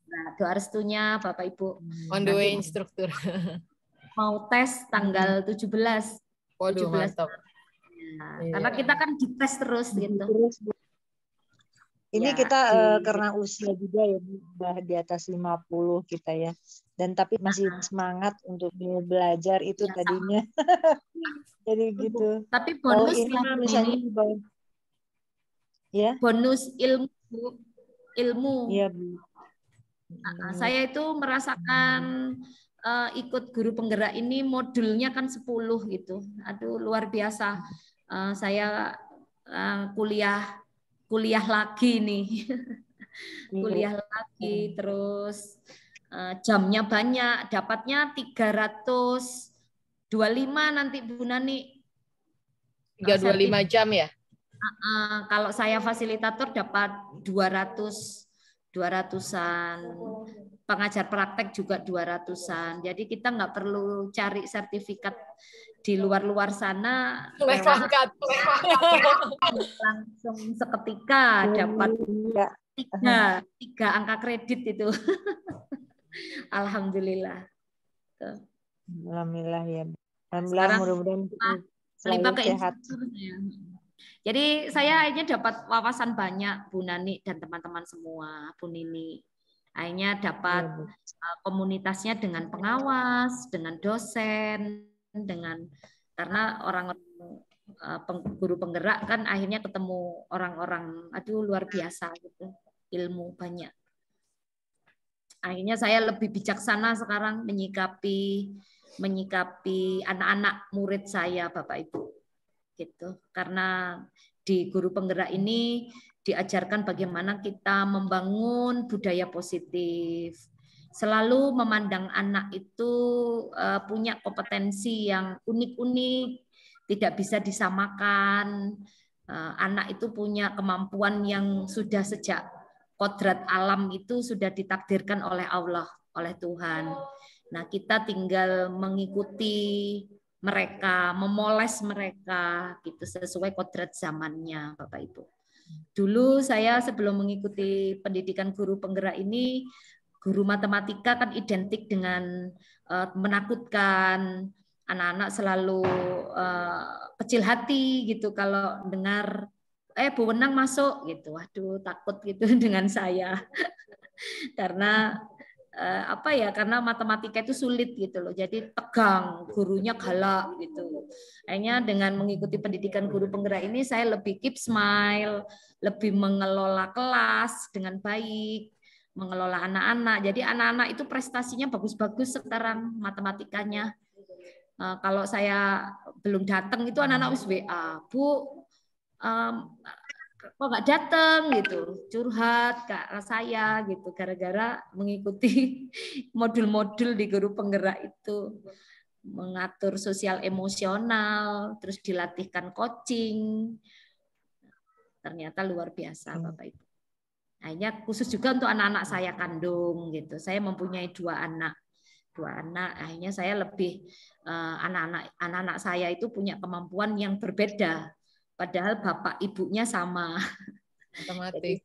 Nah, doa restunya Bapak Ibu. On the way instruktur. Mau tes tanggal 17. Waduh, 17. Mantap. Nah, karena kita kan dites terus gitu. Ini kita karena usia juga ya, udah di atas 50 kita ya. Dan tapi masih semangat untuk belajar itu tadinya. Jadi gitu. Tapi bonus ini misalnya ya. Bonus ilmu. Iya, Bu. Saya itu merasakan ikut guru penggerak ini modulnya kan 10 gitu. Aduh luar biasa. Saya kuliah lagi nih. Kuliah lagi terus jamnya banyak, dapatnya 325 nanti Bu Nani. 325 jam ya? Kalau saya fasilitator dapat 200-an, pengajar praktek juga 200-an. Jadi kita nggak perlu cari sertifikat di luar sana, langsung seketika dapat 3 angka kredit itu. Alhamdulillah. Alhamdulillah ya. Alhamdulillah, mudah-mudahan selalu sehat. Jadi saya akhirnya dapat wawasan banyak Bu Nani dan teman-teman semua, Bu Nini. Akhirnya dapat komunitasnya dengan pengawas, dengan dosen, karena orang-orang guru penggerak kan akhirnya ketemu orang-orang, aduh luar biasa gitu, ilmu banyak. Akhirnya saya lebih bijaksana sekarang menyikapi anak-anak murid saya, Bapak Ibu. Gitu. Karena di guru penggerak ini diajarkan bagaimana kita membangun budaya positif. Selalu memandang anak itu punya kompetensi yang unik-unik, tidak bisa disamakan. Anak itu punya kemampuan yang sudah sejak kodrat alam itu sudah ditakdirkan oleh Allah, oleh Tuhan. Nah, kita tinggal mengikuti mereka, memoles mereka gitu sesuai kodrat zamannya, Bapak Ibu. Dulu saya sebelum mengikuti pendidikan guru penggerak ini, guru matematika kan identik dengan menakutkan, anak-anak selalu kecil hati gitu kalau dengar Bu Wenang masuk gitu, waduh takut gitu dengan saya karena karena matematika itu sulit gitu loh, jadi tegang, gurunya galak gitu. Akhirnya dengan mengikuti pendidikan guru penggerak ini saya lebih keep smile, lebih mengelola kelas dengan baik, mengelola anak-anak. Jadi anak-anak itu prestasinya bagus-bagus sekarang matematikanya. Kalau saya belum datang itu anak-anak wis WA, Bu, kok nggak datang gitu, curhat Kak saya gitu gara-gara mengikuti modul-modul di guru penggerak itu, mengatur sosial emosional, terus dilatihkan coaching, ternyata luar biasa Bapak Ibu. Akhirnya khusus juga untuk anak-anak saya kandung gitu, saya mempunyai 2 anak 2 anak. Akhirnya saya lebih anak-anak saya itu punya kemampuan yang berbeda, padahal bapak ibunya sama. Otomatis.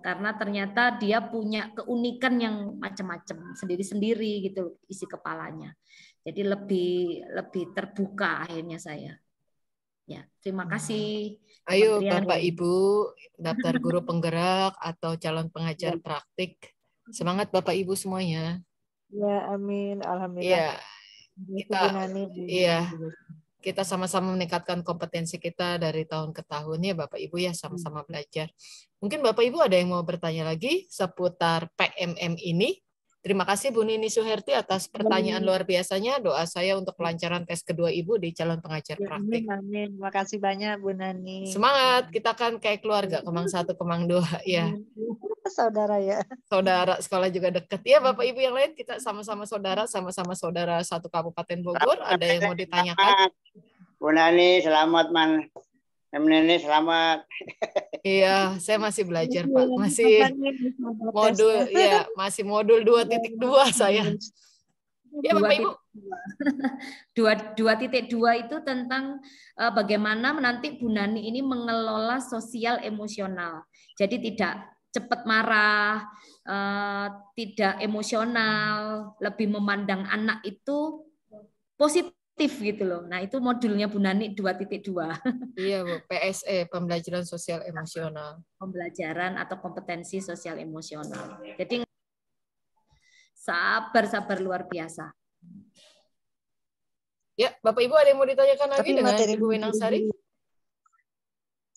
Karena ternyata dia punya keunikan yang macam-macam sendiri-sendiri gitu isi kepalanya. Jadi lebih terbuka akhirnya saya. Ya, terima kasih. Ayo Kementerian. Bapak Ibu daftar guru penggerak atau calon pengajar praktik. Semangat Bapak Ibu semuanya. Ya, amin. Alhamdulillah. Kita sama-sama meningkatkan kompetensi kita dari tahun ke tahun ya Bapak Ibu ya, sama-sama belajar. Mungkin Bapak Ibu ada yang mau bertanya lagi seputar PMM ini. Terima kasih Bu Nini Suherti atas pertanyaan luar biasanya. Doa saya untuk kelancaran tes kedua Ibu di calon pengajar praktik. Amin. Terima kasih banyak Bu Nani. Semangat, kita kan kayak keluarga, Kemang 1, Kemang 2 ya. Saudara ya. Saudara, sekolah juga dekat. Ya Bapak Ibu yang lain kita sama-sama saudara satu Kabupaten Bogor. Ada yang mau ditanyakan? Bu Nani, selamat Man. Neni, selamat. Iya, saya masih belajar Pak. Masih modul 2.2 saya. Ya Bapak Ibu. 2.2 itu tentang bagaimana nanti Bu Nani ini mengelola sosial emosional. Jadi tidak cepat marah, tidak emosional, lebih memandang anak itu positif gitu loh. Nah, itu modulnya Bu Nani 2.2. Iya, Bu. PSE, pembelajaran sosial emosional. Pembelajaran atau kompetensi sosial emosional. Jadi sabar luar biasa. Ya, Bapak Ibu ada yang mau ditanyakan lagi dengan Ibu Wenangsari?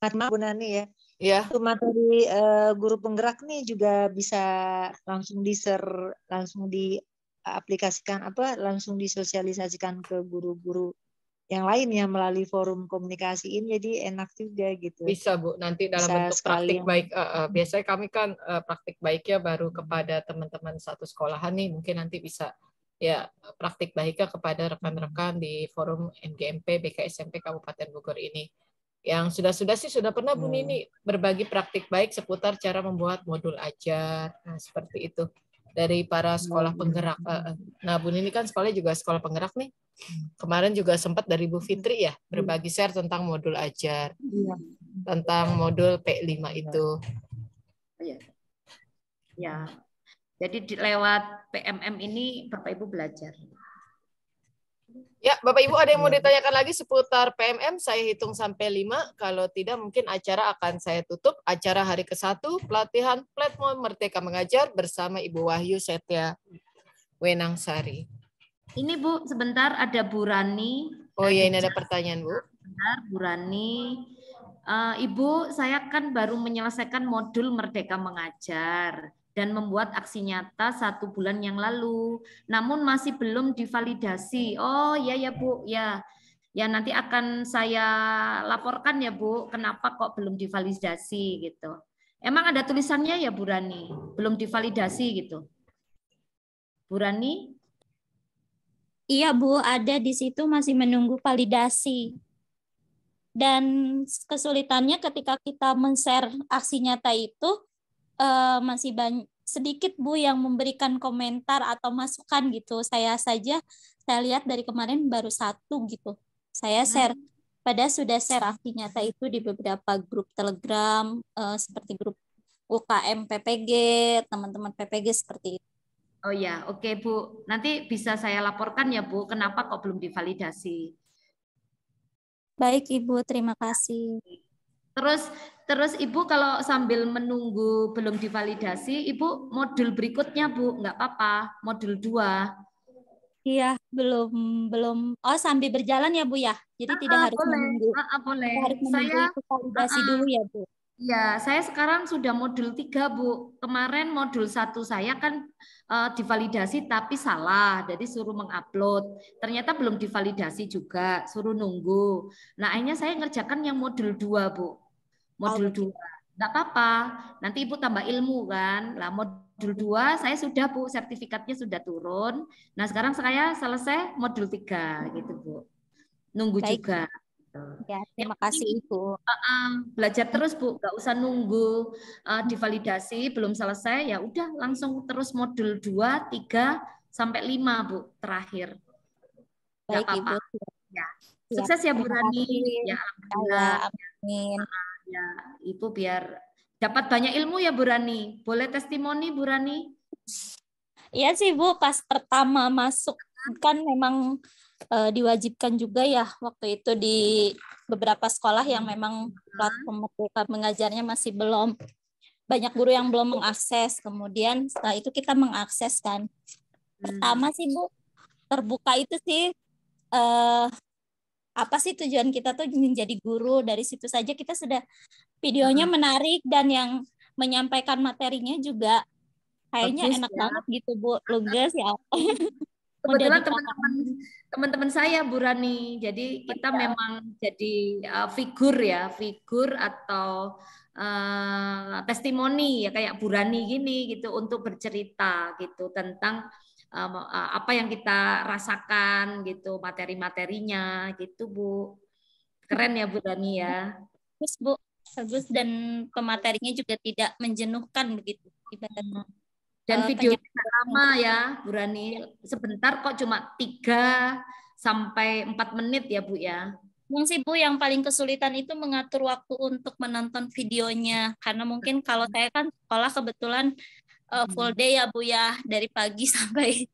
Maaf Bu Nani ya. Ya. Untuk materi guru penggerak nih juga bisa langsung langsung diaplikasikan langsung disosialisasikan ke guru-guru yang lain ya melalui forum komunikasi ini, jadi enak juga gitu. Bisa Bu, nanti dalam bentuk praktik baik. Biasanya kami kan praktik baiknya baru kepada teman-teman satu sekolahan nih, mungkin nanti bisa ya praktik baiknya kepada rekan-rekan di forum MGMP BKSMP Kabupaten Bogor ini. Yang sudah sih sudah pernah Bu Nini berbagi praktik baik seputar cara membuat modul ajar, nah, seperti itu dari para sekolah penggerak. Nah Bu Nini kan sekolahnya juga sekolah penggerak nih. Kemarin juga sempat dari Bu Fitri ya berbagi share tentang modul ajar, tentang modul P5 itu. Ya, jadi lewat PMM ini Bapak Ibu belajar. Ya, Bapak Ibu ada yang mau ditanyakan lagi seputar PMM? Saya hitung sampai 5. Kalau tidak mungkin acara akan saya tutup. Acara hari ke-1 pelatihan platform Merdeka Mengajar bersama Ibu Wahyu Setia Wenangsari. Ini Bu, sebentar ada Bu Rani. Oh iya, ini ada pertanyaan Bu. Sebentar, Bu Rani. Ibu, saya kan baru menyelesaikan modul Merdeka Mengajar dan membuat aksi nyata 1 bulan yang lalu. Namun masih belum divalidasi. Oh iya ya Bu, ya. Ya nanti akan saya laporkan ya Bu, kenapa kok belum divalidasi gitu. Emang ada tulisannya ya Bu Rani, belum divalidasi gitu. Bu Rani? Iya Bu, ada di situ masih menunggu validasi. Dan kesulitannya ketika kita men-share aksi nyata itu masih sedikit Bu yang memberikan komentar atau masukan gitu. Saya lihat dari kemarin baru 1 gitu. Saya share, padahal sudah share aksi nyata itu di beberapa grup Telegram seperti grup UKM PPG, teman-teman PPG seperti itu. Oh ya, oke Bu. Nanti bisa saya laporkan ya Bu, kenapa kok belum divalidasi. Baik Ibu, terima kasih. Terus Ibu kalau sambil menunggu belum divalidasi, Ibu modul berikutnya Bu, nggak apa-apa, modul 2. Iya, belum. Oh, sambil berjalan ya Bu ya. Jadi tidak harus menunggu. Boleh. Harus menunggu itu validasi dulu ya Bu. Ya, saya sekarang sudah modul 3 Bu. Kemarin modul 1 saya kan divalidasi tapi salah, jadi suruh mengupload. Ternyata belum divalidasi juga, suruh nunggu. Nah, akhirnya saya ngerjakan yang modul 2 Bu. Modul 2. Nggak apa-apa, nanti Ibu tambah ilmu kan. Lah modul 2 saya sudah Bu, sertifikatnya sudah turun. Nah, sekarang saya selesai modul 3 gitu Bu. Nunggu baik juga. Ya, terima kasih Ibu. Belajar terus Bu, nggak usah nunggu divalidasi belum selesai, ya udah langsung terus modul 2, 3 sampai 5 Bu terakhir. Nggak Baik, Ibu. apa-apa. Ya. Sukses ya Bu Terima Rani. kasih. Ya, alhamdulillah. Amin. Ya, Ibu biar dapat banyak ilmu ya Bu Rani. Boleh testimoni Bu Rani? Iya sih Bu, pas pertama masuk kan memang diwajibkan juga ya waktu itu di beberapa sekolah yang memang platform Merdeka mengajarnya masih belum, banyak guru yang belum mengakses. Kemudian setelah itu kita mengakses kan. Pertama sih Bu, terbuka itu sih apa sih tujuan kita tuh menjadi guru. Dari situ saja kita sudah videonya menarik dan yang menyampaikan materinya juga kayaknya Bagus, enak ya. banget gitu Bu, lugas ya. Kebetulan teman-teman saya Bu Rani, jadi kita memang jadi figur ya, figur atau testimoni ya kayak Bu Rani gini gitu untuk bercerita gitu tentang apa yang kita rasakan gitu, materi-materinya gitu Bu. Keren ya Bu Rani ya. Bagus Bu, bagus dan pematerinya juga tidak menjenuhkan begitu ibaratnya. Dan videonya nggak lama ya Bu Rani, sebentar kok, cuma 3 sampai 4 menit ya Bu ya. Yang sih Bu, yang paling kesulitan itu mengatur waktu untuk menonton videonya, karena mungkin kalau saya kan sekolah kebetulan full day ya Bu ya, dari pagi sampai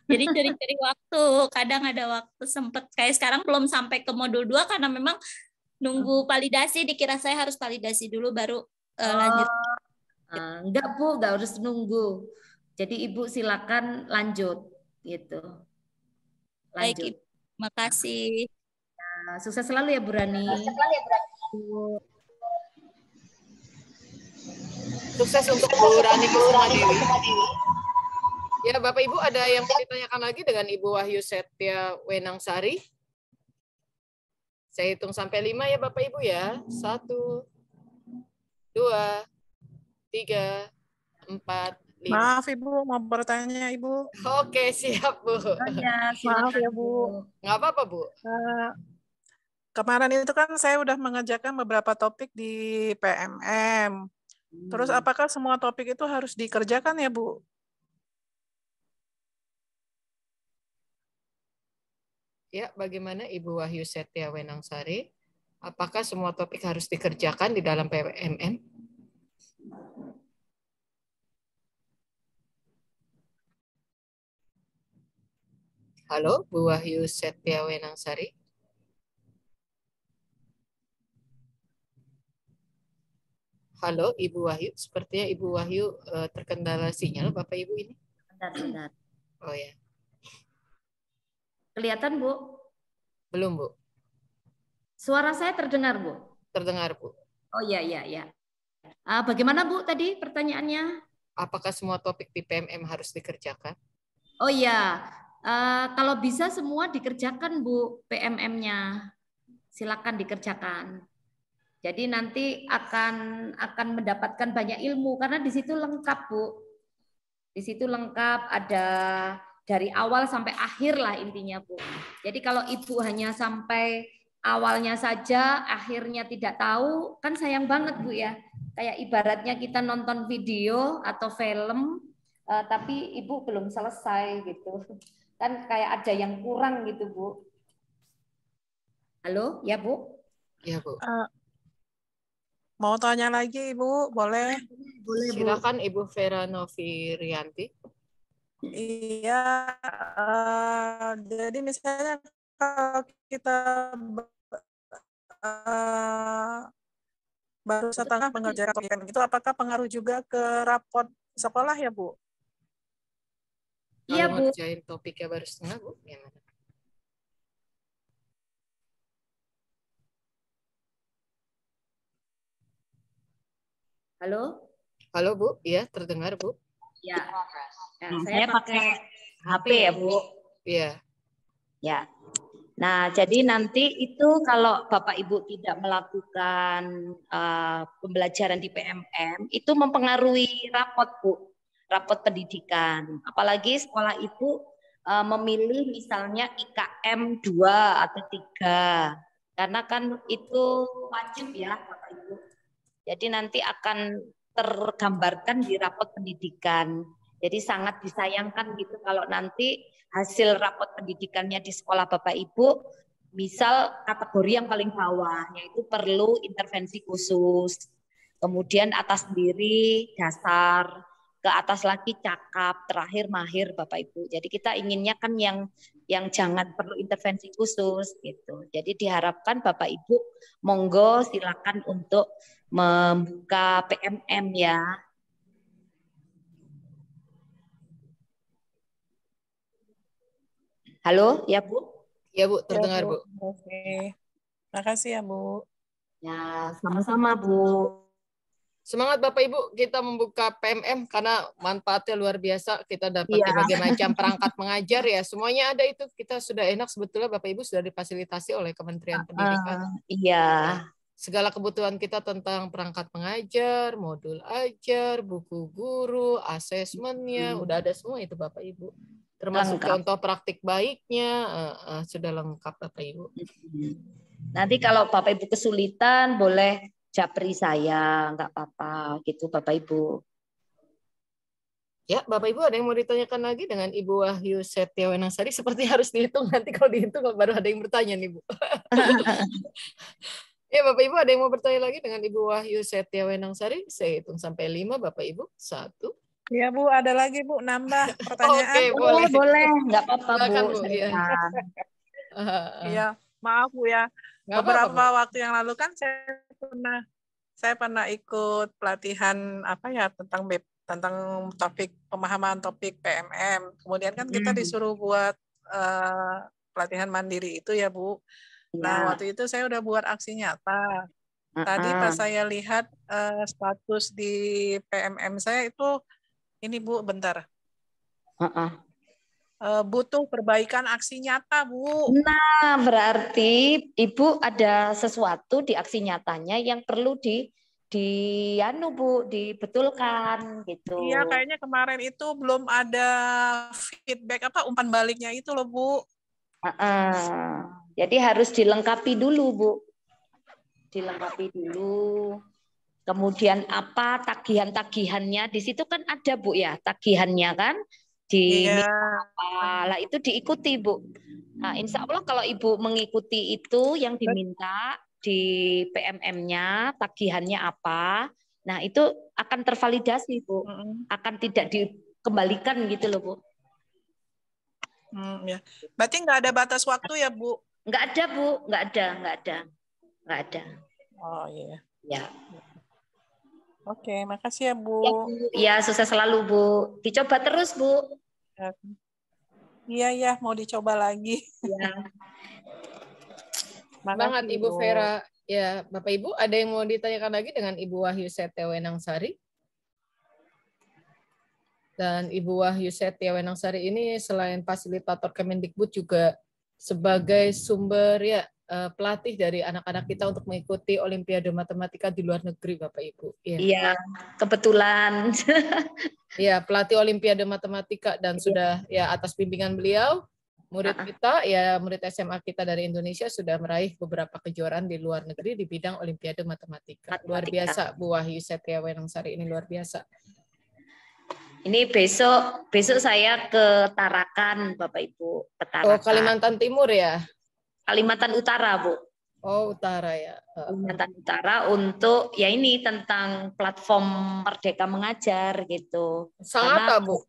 jadi curi-curi waktu, kadang ada waktu sempet kayak sekarang belum sampai ke modul 2 karena memang nunggu validasi, dikira saya harus validasi dulu baru lanjut. Enggak Bu, enggak harus nunggu. Jadi Ibu silakan lanjut gitu. Lanjut. Baik Ibu, terima kasih. Nah, sukses selalu ya Bu Rani. Sukses untuk Bu Rani Kusuma Dewi. Ya Bapak Ibu, ada yang mau ditanyakan lagi dengan Ibu Wahyu Setia Wenangsari? Saya hitung sampai 5 ya Bapak Ibu ya. 1, 2, 3, 4, 5. Maaf Ibu, mau bertanya Ibu. Oke, siap Bu. Maaf ya Bu. Nggak apa-apa Bu. Kemarin itu kan saya udah mengerjakan beberapa topik di PMM. Terus apakah semua topik itu harus dikerjakan ya Bu? Ya, bagaimana Ibu Wahyu Setia Wenangsari? Apakah semua topik harus dikerjakan di dalam PMM? Halo, Bu Wahyu Setia Wenangsari. Halo, Ibu Wahyu. Sepertinya Ibu Wahyu terkendala sinyal, Bapak Ibu ini. Bentar. Oh ya. Kelihatan Bu? Belum Bu. Suara saya terdengar Bu? Terdengar Bu. Oh iya. Bagaimana Bu tadi pertanyaannya? Apakah semua topik di PMM harus dikerjakan? Oh iya, kalau bisa semua dikerjakan Bu PMM-nya. Silakan dikerjakan. Jadi nanti akan mendapatkan banyak ilmu karena di situ lengkap Bu. Di situ lengkap, ada dari awal sampai akhir lah intinya Bu. Jadi kalau Ibu hanya sampai awalnya saja, akhirnya tidak tahu, kan sayang banget Bu ya. Kayak ibaratnya kita nonton video atau film, tapi Ibu belum selesai gitu. Kan kayak ada yang kurang gitu Bu. Halo, ya Bu? Ya Bu. Mau tanya lagi Ibu, boleh? Boleh Bu. Silakan Ibu Vera Novirianti. Iya, jadi misalnya kalau kita baru setengah mengerjakan topik itu, apakah pengaruh juga ke rapot sekolah ya Bu? Iya Bu. Ngerjain topiknya baru setengah Bu, gimana? Halo? Halo Bu, iya terdengar Bu. Ya. Saya pakai HP ya Bu. Iya. Ya. Nah, jadi nanti itu kalau Bapak Ibu tidak melakukan pembelajaran di PMM, itu mempengaruhi rapot Bu, rapot pendidikan. Apalagi sekolah Ibu memilih misalnya IKM 2 atau 3. Karena kan itu wajib ya Bapak Ibu. Jadi nanti akan tergambarkan di rapot pendidikan. Jadi sangat disayangkan gitu kalau nanti hasil rapot pendidikannya di sekolah Bapak Ibu, misal kategori yang paling bawah, yaitu perlu intervensi khusus. Kemudian atas sendiri dasar, ke atas lagi cakap, terakhir mahir Bapak Ibu. Jadi kita inginnya kan yang jangan perlu intervensi khusus gitu. Jadi diharapkan Bapak Ibu monggo silakan untuk membuka PMM ya. Halo, ya Bu? Ya Bu, terdengar Bu. Oke. Makasih ya Bu. Ya, sama-sama Bu. Semangat Bapak Ibu, kita membuka PMM karena manfaatnya luar biasa. Kita dapat Iya. berbagai macam perangkat mengajar ya. Semuanya ada itu. Kita sudah enak sebetulnya Bapak Ibu sudah difasilitasi oleh Kementerian Pendidikan. Iya. Segala kebutuhan kita tentang perangkat mengajar, modul ajar, buku guru, asesmennya, udah ada semua itu Bapak Ibu. Termasuk Lengkap. contoh praktik baiknya, sudah lengkap Bapak Ibu. Nanti kalau Bapak Ibu kesulitan boleh japri saya, nggak apa-apa gitu Bapak Ibu. Ya, Bapak Ibu ada yang mau ditanyakan lagi dengan Ibu Wahyu Setya Wenangsari? Seperti harus dihitung, nanti kalau dihitung baru ada yang bertanya nih Bu. Ya Bapak Ibu ada yang mau bertanya lagi dengan Ibu Wahyu Setya Wenangsari? Saya hitung sampai 5 Bapak Ibu. 1. Ya Bu, ada lagi Bu, nambah pertanyaan. Oke, boleh. Boleh, nggak apa-apa Silakan, Bu. Bu. Iya. Iya, maaf Bu ya. Nggak Beberapa apa-apa, waktu yang lalu kan saya pernah ikut pelatihan apa ya tentang pemahaman topik PMM. Kemudian kan kita disuruh buat pelatihan mandiri itu ya Bu. Nah, waktu itu saya udah buat aksi nyata. Tadi pas saya lihat status di PMM saya itu, ini Bu, bentar. Butuh perbaikan aksi nyata, Bu. Nah, berarti Ibu ada sesuatu di aksi nyatanya yang perlu dibetulkan gitu. Iya, kayaknya kemarin itu belum ada feedback umpan baliknya itu loh, Bu. Jadi harus dilengkapi dulu, Bu. Dilengkapi dulu. Kemudian apa tagihan-tagihannya? Di situ kan ada, Bu ya, tagihannya kan? Lah itu diikuti Bu. Nah, insya Allah kalau Ibu mengikuti itu yang diminta di PMM-nya, tagihannya apa, nah itu akan tervalidasi Bu, akan tidak dikembalikan gitu loh Bu. Ya. Berarti nggak ada batas waktu ya Bu? Nggak ada Bu, nggak ada. Oh iya. Ya. Oke, makasih ya Bu. Ya, Bu. Ya, sukses selalu Bu. Dicoba terus Bu. Iya, mau dicoba lagi. Ya. Semangat Ibu Vera. Ya, Bapak Ibu ada yang mau ditanyakan lagi dengan Ibu Wahyu Setya Wenangsari? Dan Ibu Wahyu Setya Wenangsari ini selain fasilitator Kemendikbud juga sebagai sumber ya pelatih dari anak-anak kita untuk mengikuti Olimpiade Matematika di luar negeri, Bapak Ibu. Iya, kebetulan. Ya, pelatih Olimpiade Matematika dan sudah ya atas bimbingan beliau, murid kita ya murid SMA kita dari Indonesia sudah meraih beberapa kejuaraan di luar negeri di bidang Olimpiade Matematika. Luar biasa Bu Wahyu Setya Wenangsari ini luar biasa. Ini besok saya ke Tarakan, Bapak Ibu, ke Tarakan. Oh, Kalimantan Timur ya? Kalimantan Utara, Bu. Oh, Utara ya. Kalimantan Utara untuk ya ini tentang platform Merdeka Mengajar gitu. Sangat Bu.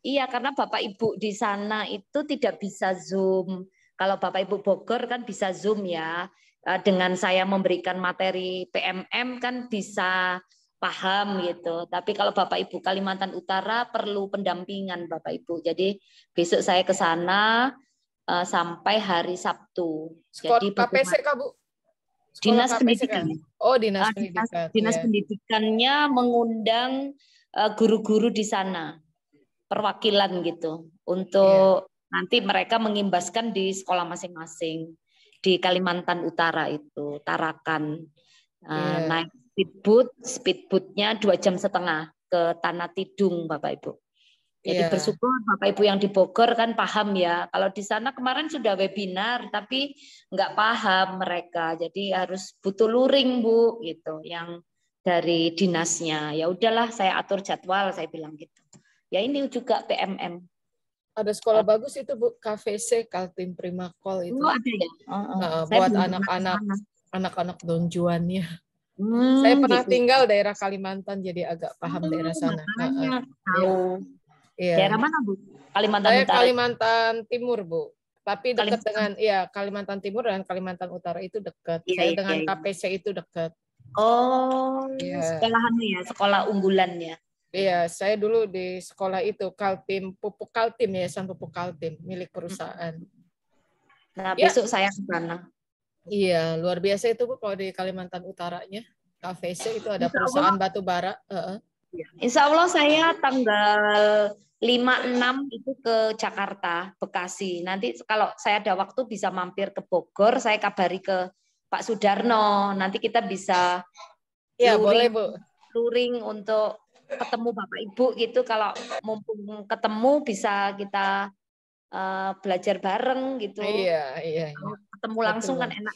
Iya, karena Bapak Ibu di sana itu tidak bisa Zoom. Kalau Bapak Ibu Bogor kan bisa Zoom ya. Dengan saya memberikan materi PMM kan bisa paham gitu. Tapi kalau Bapak Ibu Kalimantan Utara perlu pendampingan Bapak Ibu. Jadi besok saya ke sana sampai hari Sabtu. Jadi KPC Kak Bu? Dinas Pendidikan. Oh, Dinas Pendidikan. Dinas Pendidikannya mengundang guru-guru di sana, perwakilan gitu, untuk nanti mereka mengimbaskan di sekolah masing-masing di Kalimantan Utara itu, Tarakan. Naik speedboatnya 2,5 jam ke Tanah Tidung, Bapak Ibu. Jadi bersyukur Bapak Ibu yang di Bogor kan paham ya. Kalau di sana kemarin sudah webinar tapi nggak paham mereka. Jadi harus butuh luring Bu gitu yang dari dinasnya. Ya udahlah saya atur jadwal saya bilang gitu. ya ini juga PMM. Ada sekolah bagus itu Bu, KVC, Kaltim Primakol itu. Oh, ada ya? Buat anak-anak Don Juannya. Saya pernah gitu. tinggal daerah Kalimantan, jadi agak paham daerah sana. Tahu. Iya. Daerah mana Bu? Kalimantan Saya Utara. Kalimantan Timur Bu. Tapi dekat dengan Kalimantan Timur dan Kalimantan Utara itu dekat. Saya dengan KPC itu dekat. Oh, sekolahannya ya, sekolah unggulannya. Iya, saya dulu di sekolah itu Kaltim, Pupuk Kaltim, Yayasan Pupuk Kaltim milik perusahaan. Nah, besok saya ke sana. Iya, luar biasa itu Bu kalau di Kalimantan Utaranya. KVC itu ada perusahaan batu bara. Insya Allah saya tanggal 5-6 itu ke Jakarta, Bekasi. Nanti kalau saya ada waktu bisa mampir ke Bogor, saya kabari ke Pak Sudarno. Nanti kita bisa boleh Bu. luring untuk ketemu Bapak Ibu gitu. Kalau mumpung ketemu bisa kita belajar bareng gitu. Iya. Ketemu langsung kan enak.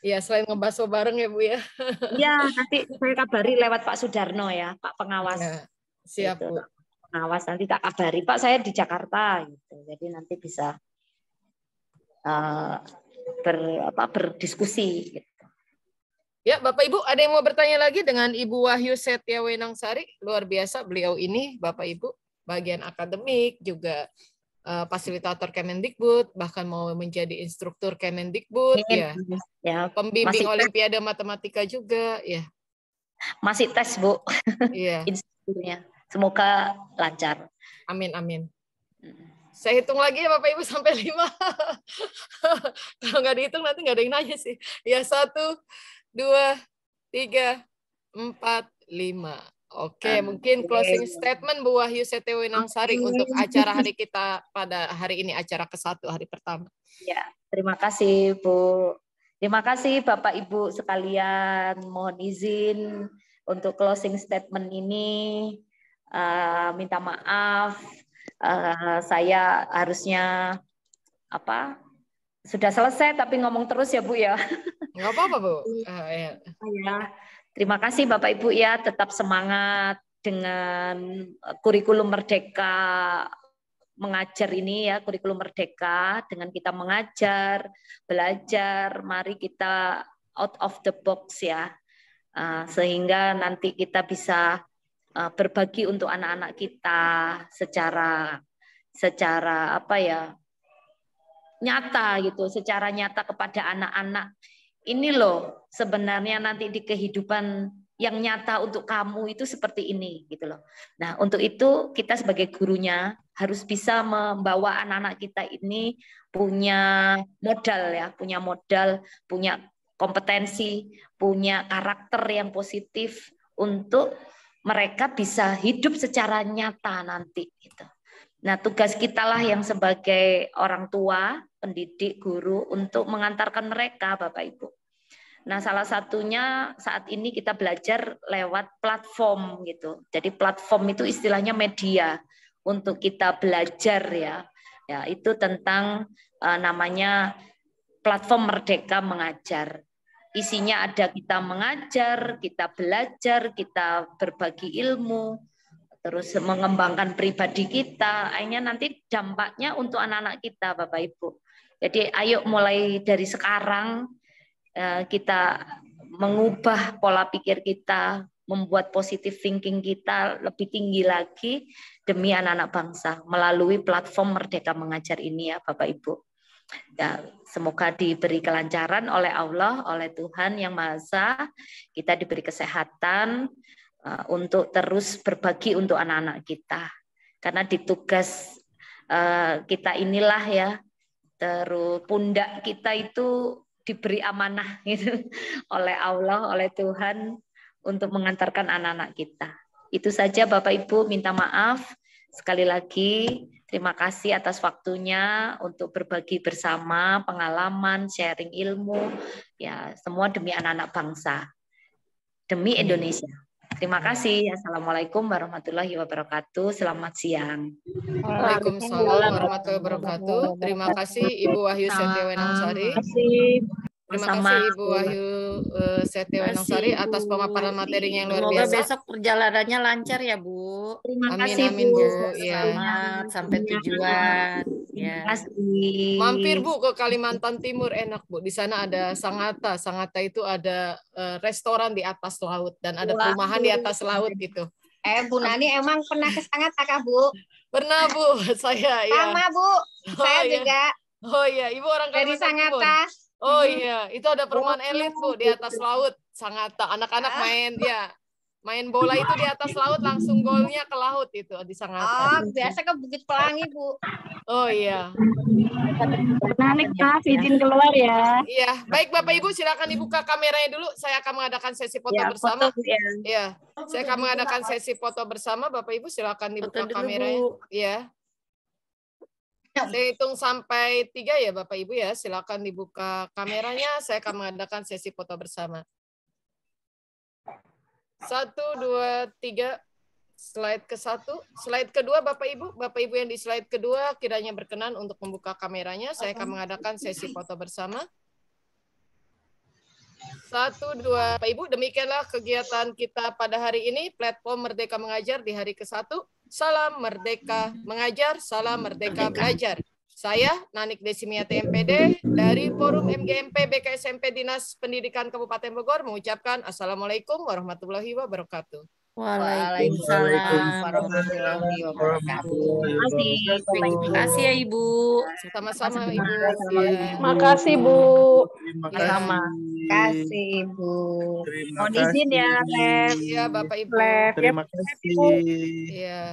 Iya, selain ngebaso bareng ya Bu ya. Iya, nanti saya kabari lewat Pak Sudarno ya, Pak Pengawas. Ya, siap gitu. Bu. Pengawas nanti tak kabari, Pak saya di Jakarta gitu. Jadi nanti bisa berdiskusi gitu. Ya, Bapak Ibu, ada yang mau bertanya lagi dengan Ibu Wahyu Setiawenangsari? Luar biasa beliau ini, Bapak Ibu, bagian akademik juga fasilitator Kemendikbud, bahkan mau menjadi instruktur Kemendikbud, pembimbing Olimpiade Matematika juga, ya. Masih tes Bu, iya. Instrukturnya. Semoga lancar. Amin. Saya hitung lagi ya Bapak Ibu sampai 5. Kalau nggak dihitung nanti nggak ada yang nanya sih. Ya 1, 2, 3, 4, 5. Oke, mungkin closing statement Bu Wahyu Setiawenangsari untuk acara hari kita pada hari ini, acara ke-1 hari pertama. Ya, terima kasih Bu. Terima kasih Bapak Ibu sekalian. Mohon izin untuk closing statement ini. Minta maaf, saya harusnya sudah selesai tapi ngomong terus ya Bu ya. Nggak apa-apa Bu. Ya. Terima kasih Bapak Ibu ya, tetap semangat dengan kurikulum Merdeka mengajar ini ya, kurikulum Merdeka dengan kita mengajar, belajar, mari kita out of the box ya, sehingga nanti kita bisa berbagi untuk anak-anak kita secara nyata gitu, secara nyata kepada anak-anak. Ini loh sebenarnya nanti di kehidupan yang nyata untuk kamu itu seperti ini gitu loh. Nah, untuk itu kita sebagai gurunya harus bisa membawa anak-anak kita ini punya modal, punya kompetensi, punya karakter yang positif untuk mereka bisa hidup secara nyata nanti gitu. Nah, tugas kita lah yang sebagai orang tua, pendidik, guru untuk mengantarkan mereka, Bapak Ibu. Nah, salah satunya saat ini kita belajar lewat platform gitu. Jadi platform itu istilahnya media untuk kita belajar ya. Ya, itu tentang namanya platform Merdeka Mengajar. Isinya ada kita mengajar, kita belajar, kita berbagi ilmu, terus mengembangkan pribadi kita. Akhirnya nanti dampaknya untuk anak-anak kita, Bapak Ibu. Jadi ayo mulai dari sekarang kita mengubah pola pikir kita, membuat positive thinking kita lebih tinggi lagi demi anak-anak bangsa melalui platform Merdeka Mengajar ini ya Bapak Ibu. Ya, semoga diberi kelancaran oleh Allah, oleh Tuhan Yang Maha Esa, kita diberi kesehatan untuk terus berbagi untuk anak-anak kita. Karena di tugas kita inilah ya, terus pundak kita itu diberi amanah gitu oleh Allah, oleh Tuhan untuk mengantarkan anak-anak kita. Itu saja Bapak Ibu, minta maaf sekali lagi. Terima kasih atas waktunya untuk berbagi bersama pengalaman, sharing ilmu, ya semua demi anak-anak bangsa, demi Indonesia. Terima kasih. Assalamualaikum warahmatullahi wabarakatuh. Selamat siang. Waalaikumsalam warahmatullahi wabarakatuh. Terima kasih Ibu Wahyu Setiawenangsari. Terima Sama. kasih Ibu Wahyu Setia Wenangsari atas pemaparan materinya yang luar Semoga biasa. besok perjalanannya lancar ya, Bu. Terima Amin kasih amin Bu. Bu. Ya. Selamat sampai tujuan. Ya. Mampir Bu ke Kalimantan Timur, enak Bu. Di sana ada Sangatta. Sangatta itu ada restoran di atas laut dan ada perumahan di atas laut gitu. Bu Nani emang pernah ke Sangatta kah Bu? Pernah Bu, saya ya. Sama Bu, saya iya. juga. Oh iya, Ibu orang dari Kalimantan Timur. Sangatta. Oh iya, itu ada perumahan elit Bu di atas laut. Sangatta. Anak-anak main bola itu di atas laut, langsung golnya ke laut itu di Sangatta. Oh, biasa ke Bukit Pelangi Bu. Oh iya. Nanik Mas, izin keluar ya. Iya, baik Bapak Ibu, silakan dibuka kameranya dulu. Saya akan mengadakan sesi foto bersama. Iya, saya akan mengadakan sesi foto bersama. Bapak Ibu silakan dibuka kameranya. Iya. Saya hitung sampai 3 ya Bapak Ibu ya. Silakan dibuka kameranya. Saya akan mengadakan sesi foto bersama. 1, 2, 3. Slide ke-1. Slide kedua Bapak Ibu yang di slide kedua kiranya berkenan untuk membuka kameranya. Saya akan mengadakan sesi foto bersama. 1, 2. Bapak Ibu, demikianlah kegiatan kita pada hari ini. Platform Merdeka Mengajar di hari ke-1. Salam Merdeka Mengajar, salam Merdeka Belajar. Saya Nanik Desimiati MPD dari Forum MGMP BKSMP Dinas Pendidikan Kabupaten Bogor mengucapkan Assalamualaikum warahmatullahi wabarakatuh. Waalaikumsalam warahmatullahi wabarakatuh. Terima kasih ya Ibu. Sama-sama Ibu. Terima kasih Bu. Sama. Terima kasih Ibu. Mohon izin ya, Lep. Iya Bapak Ibu. Lep. Terima kasih. Iya.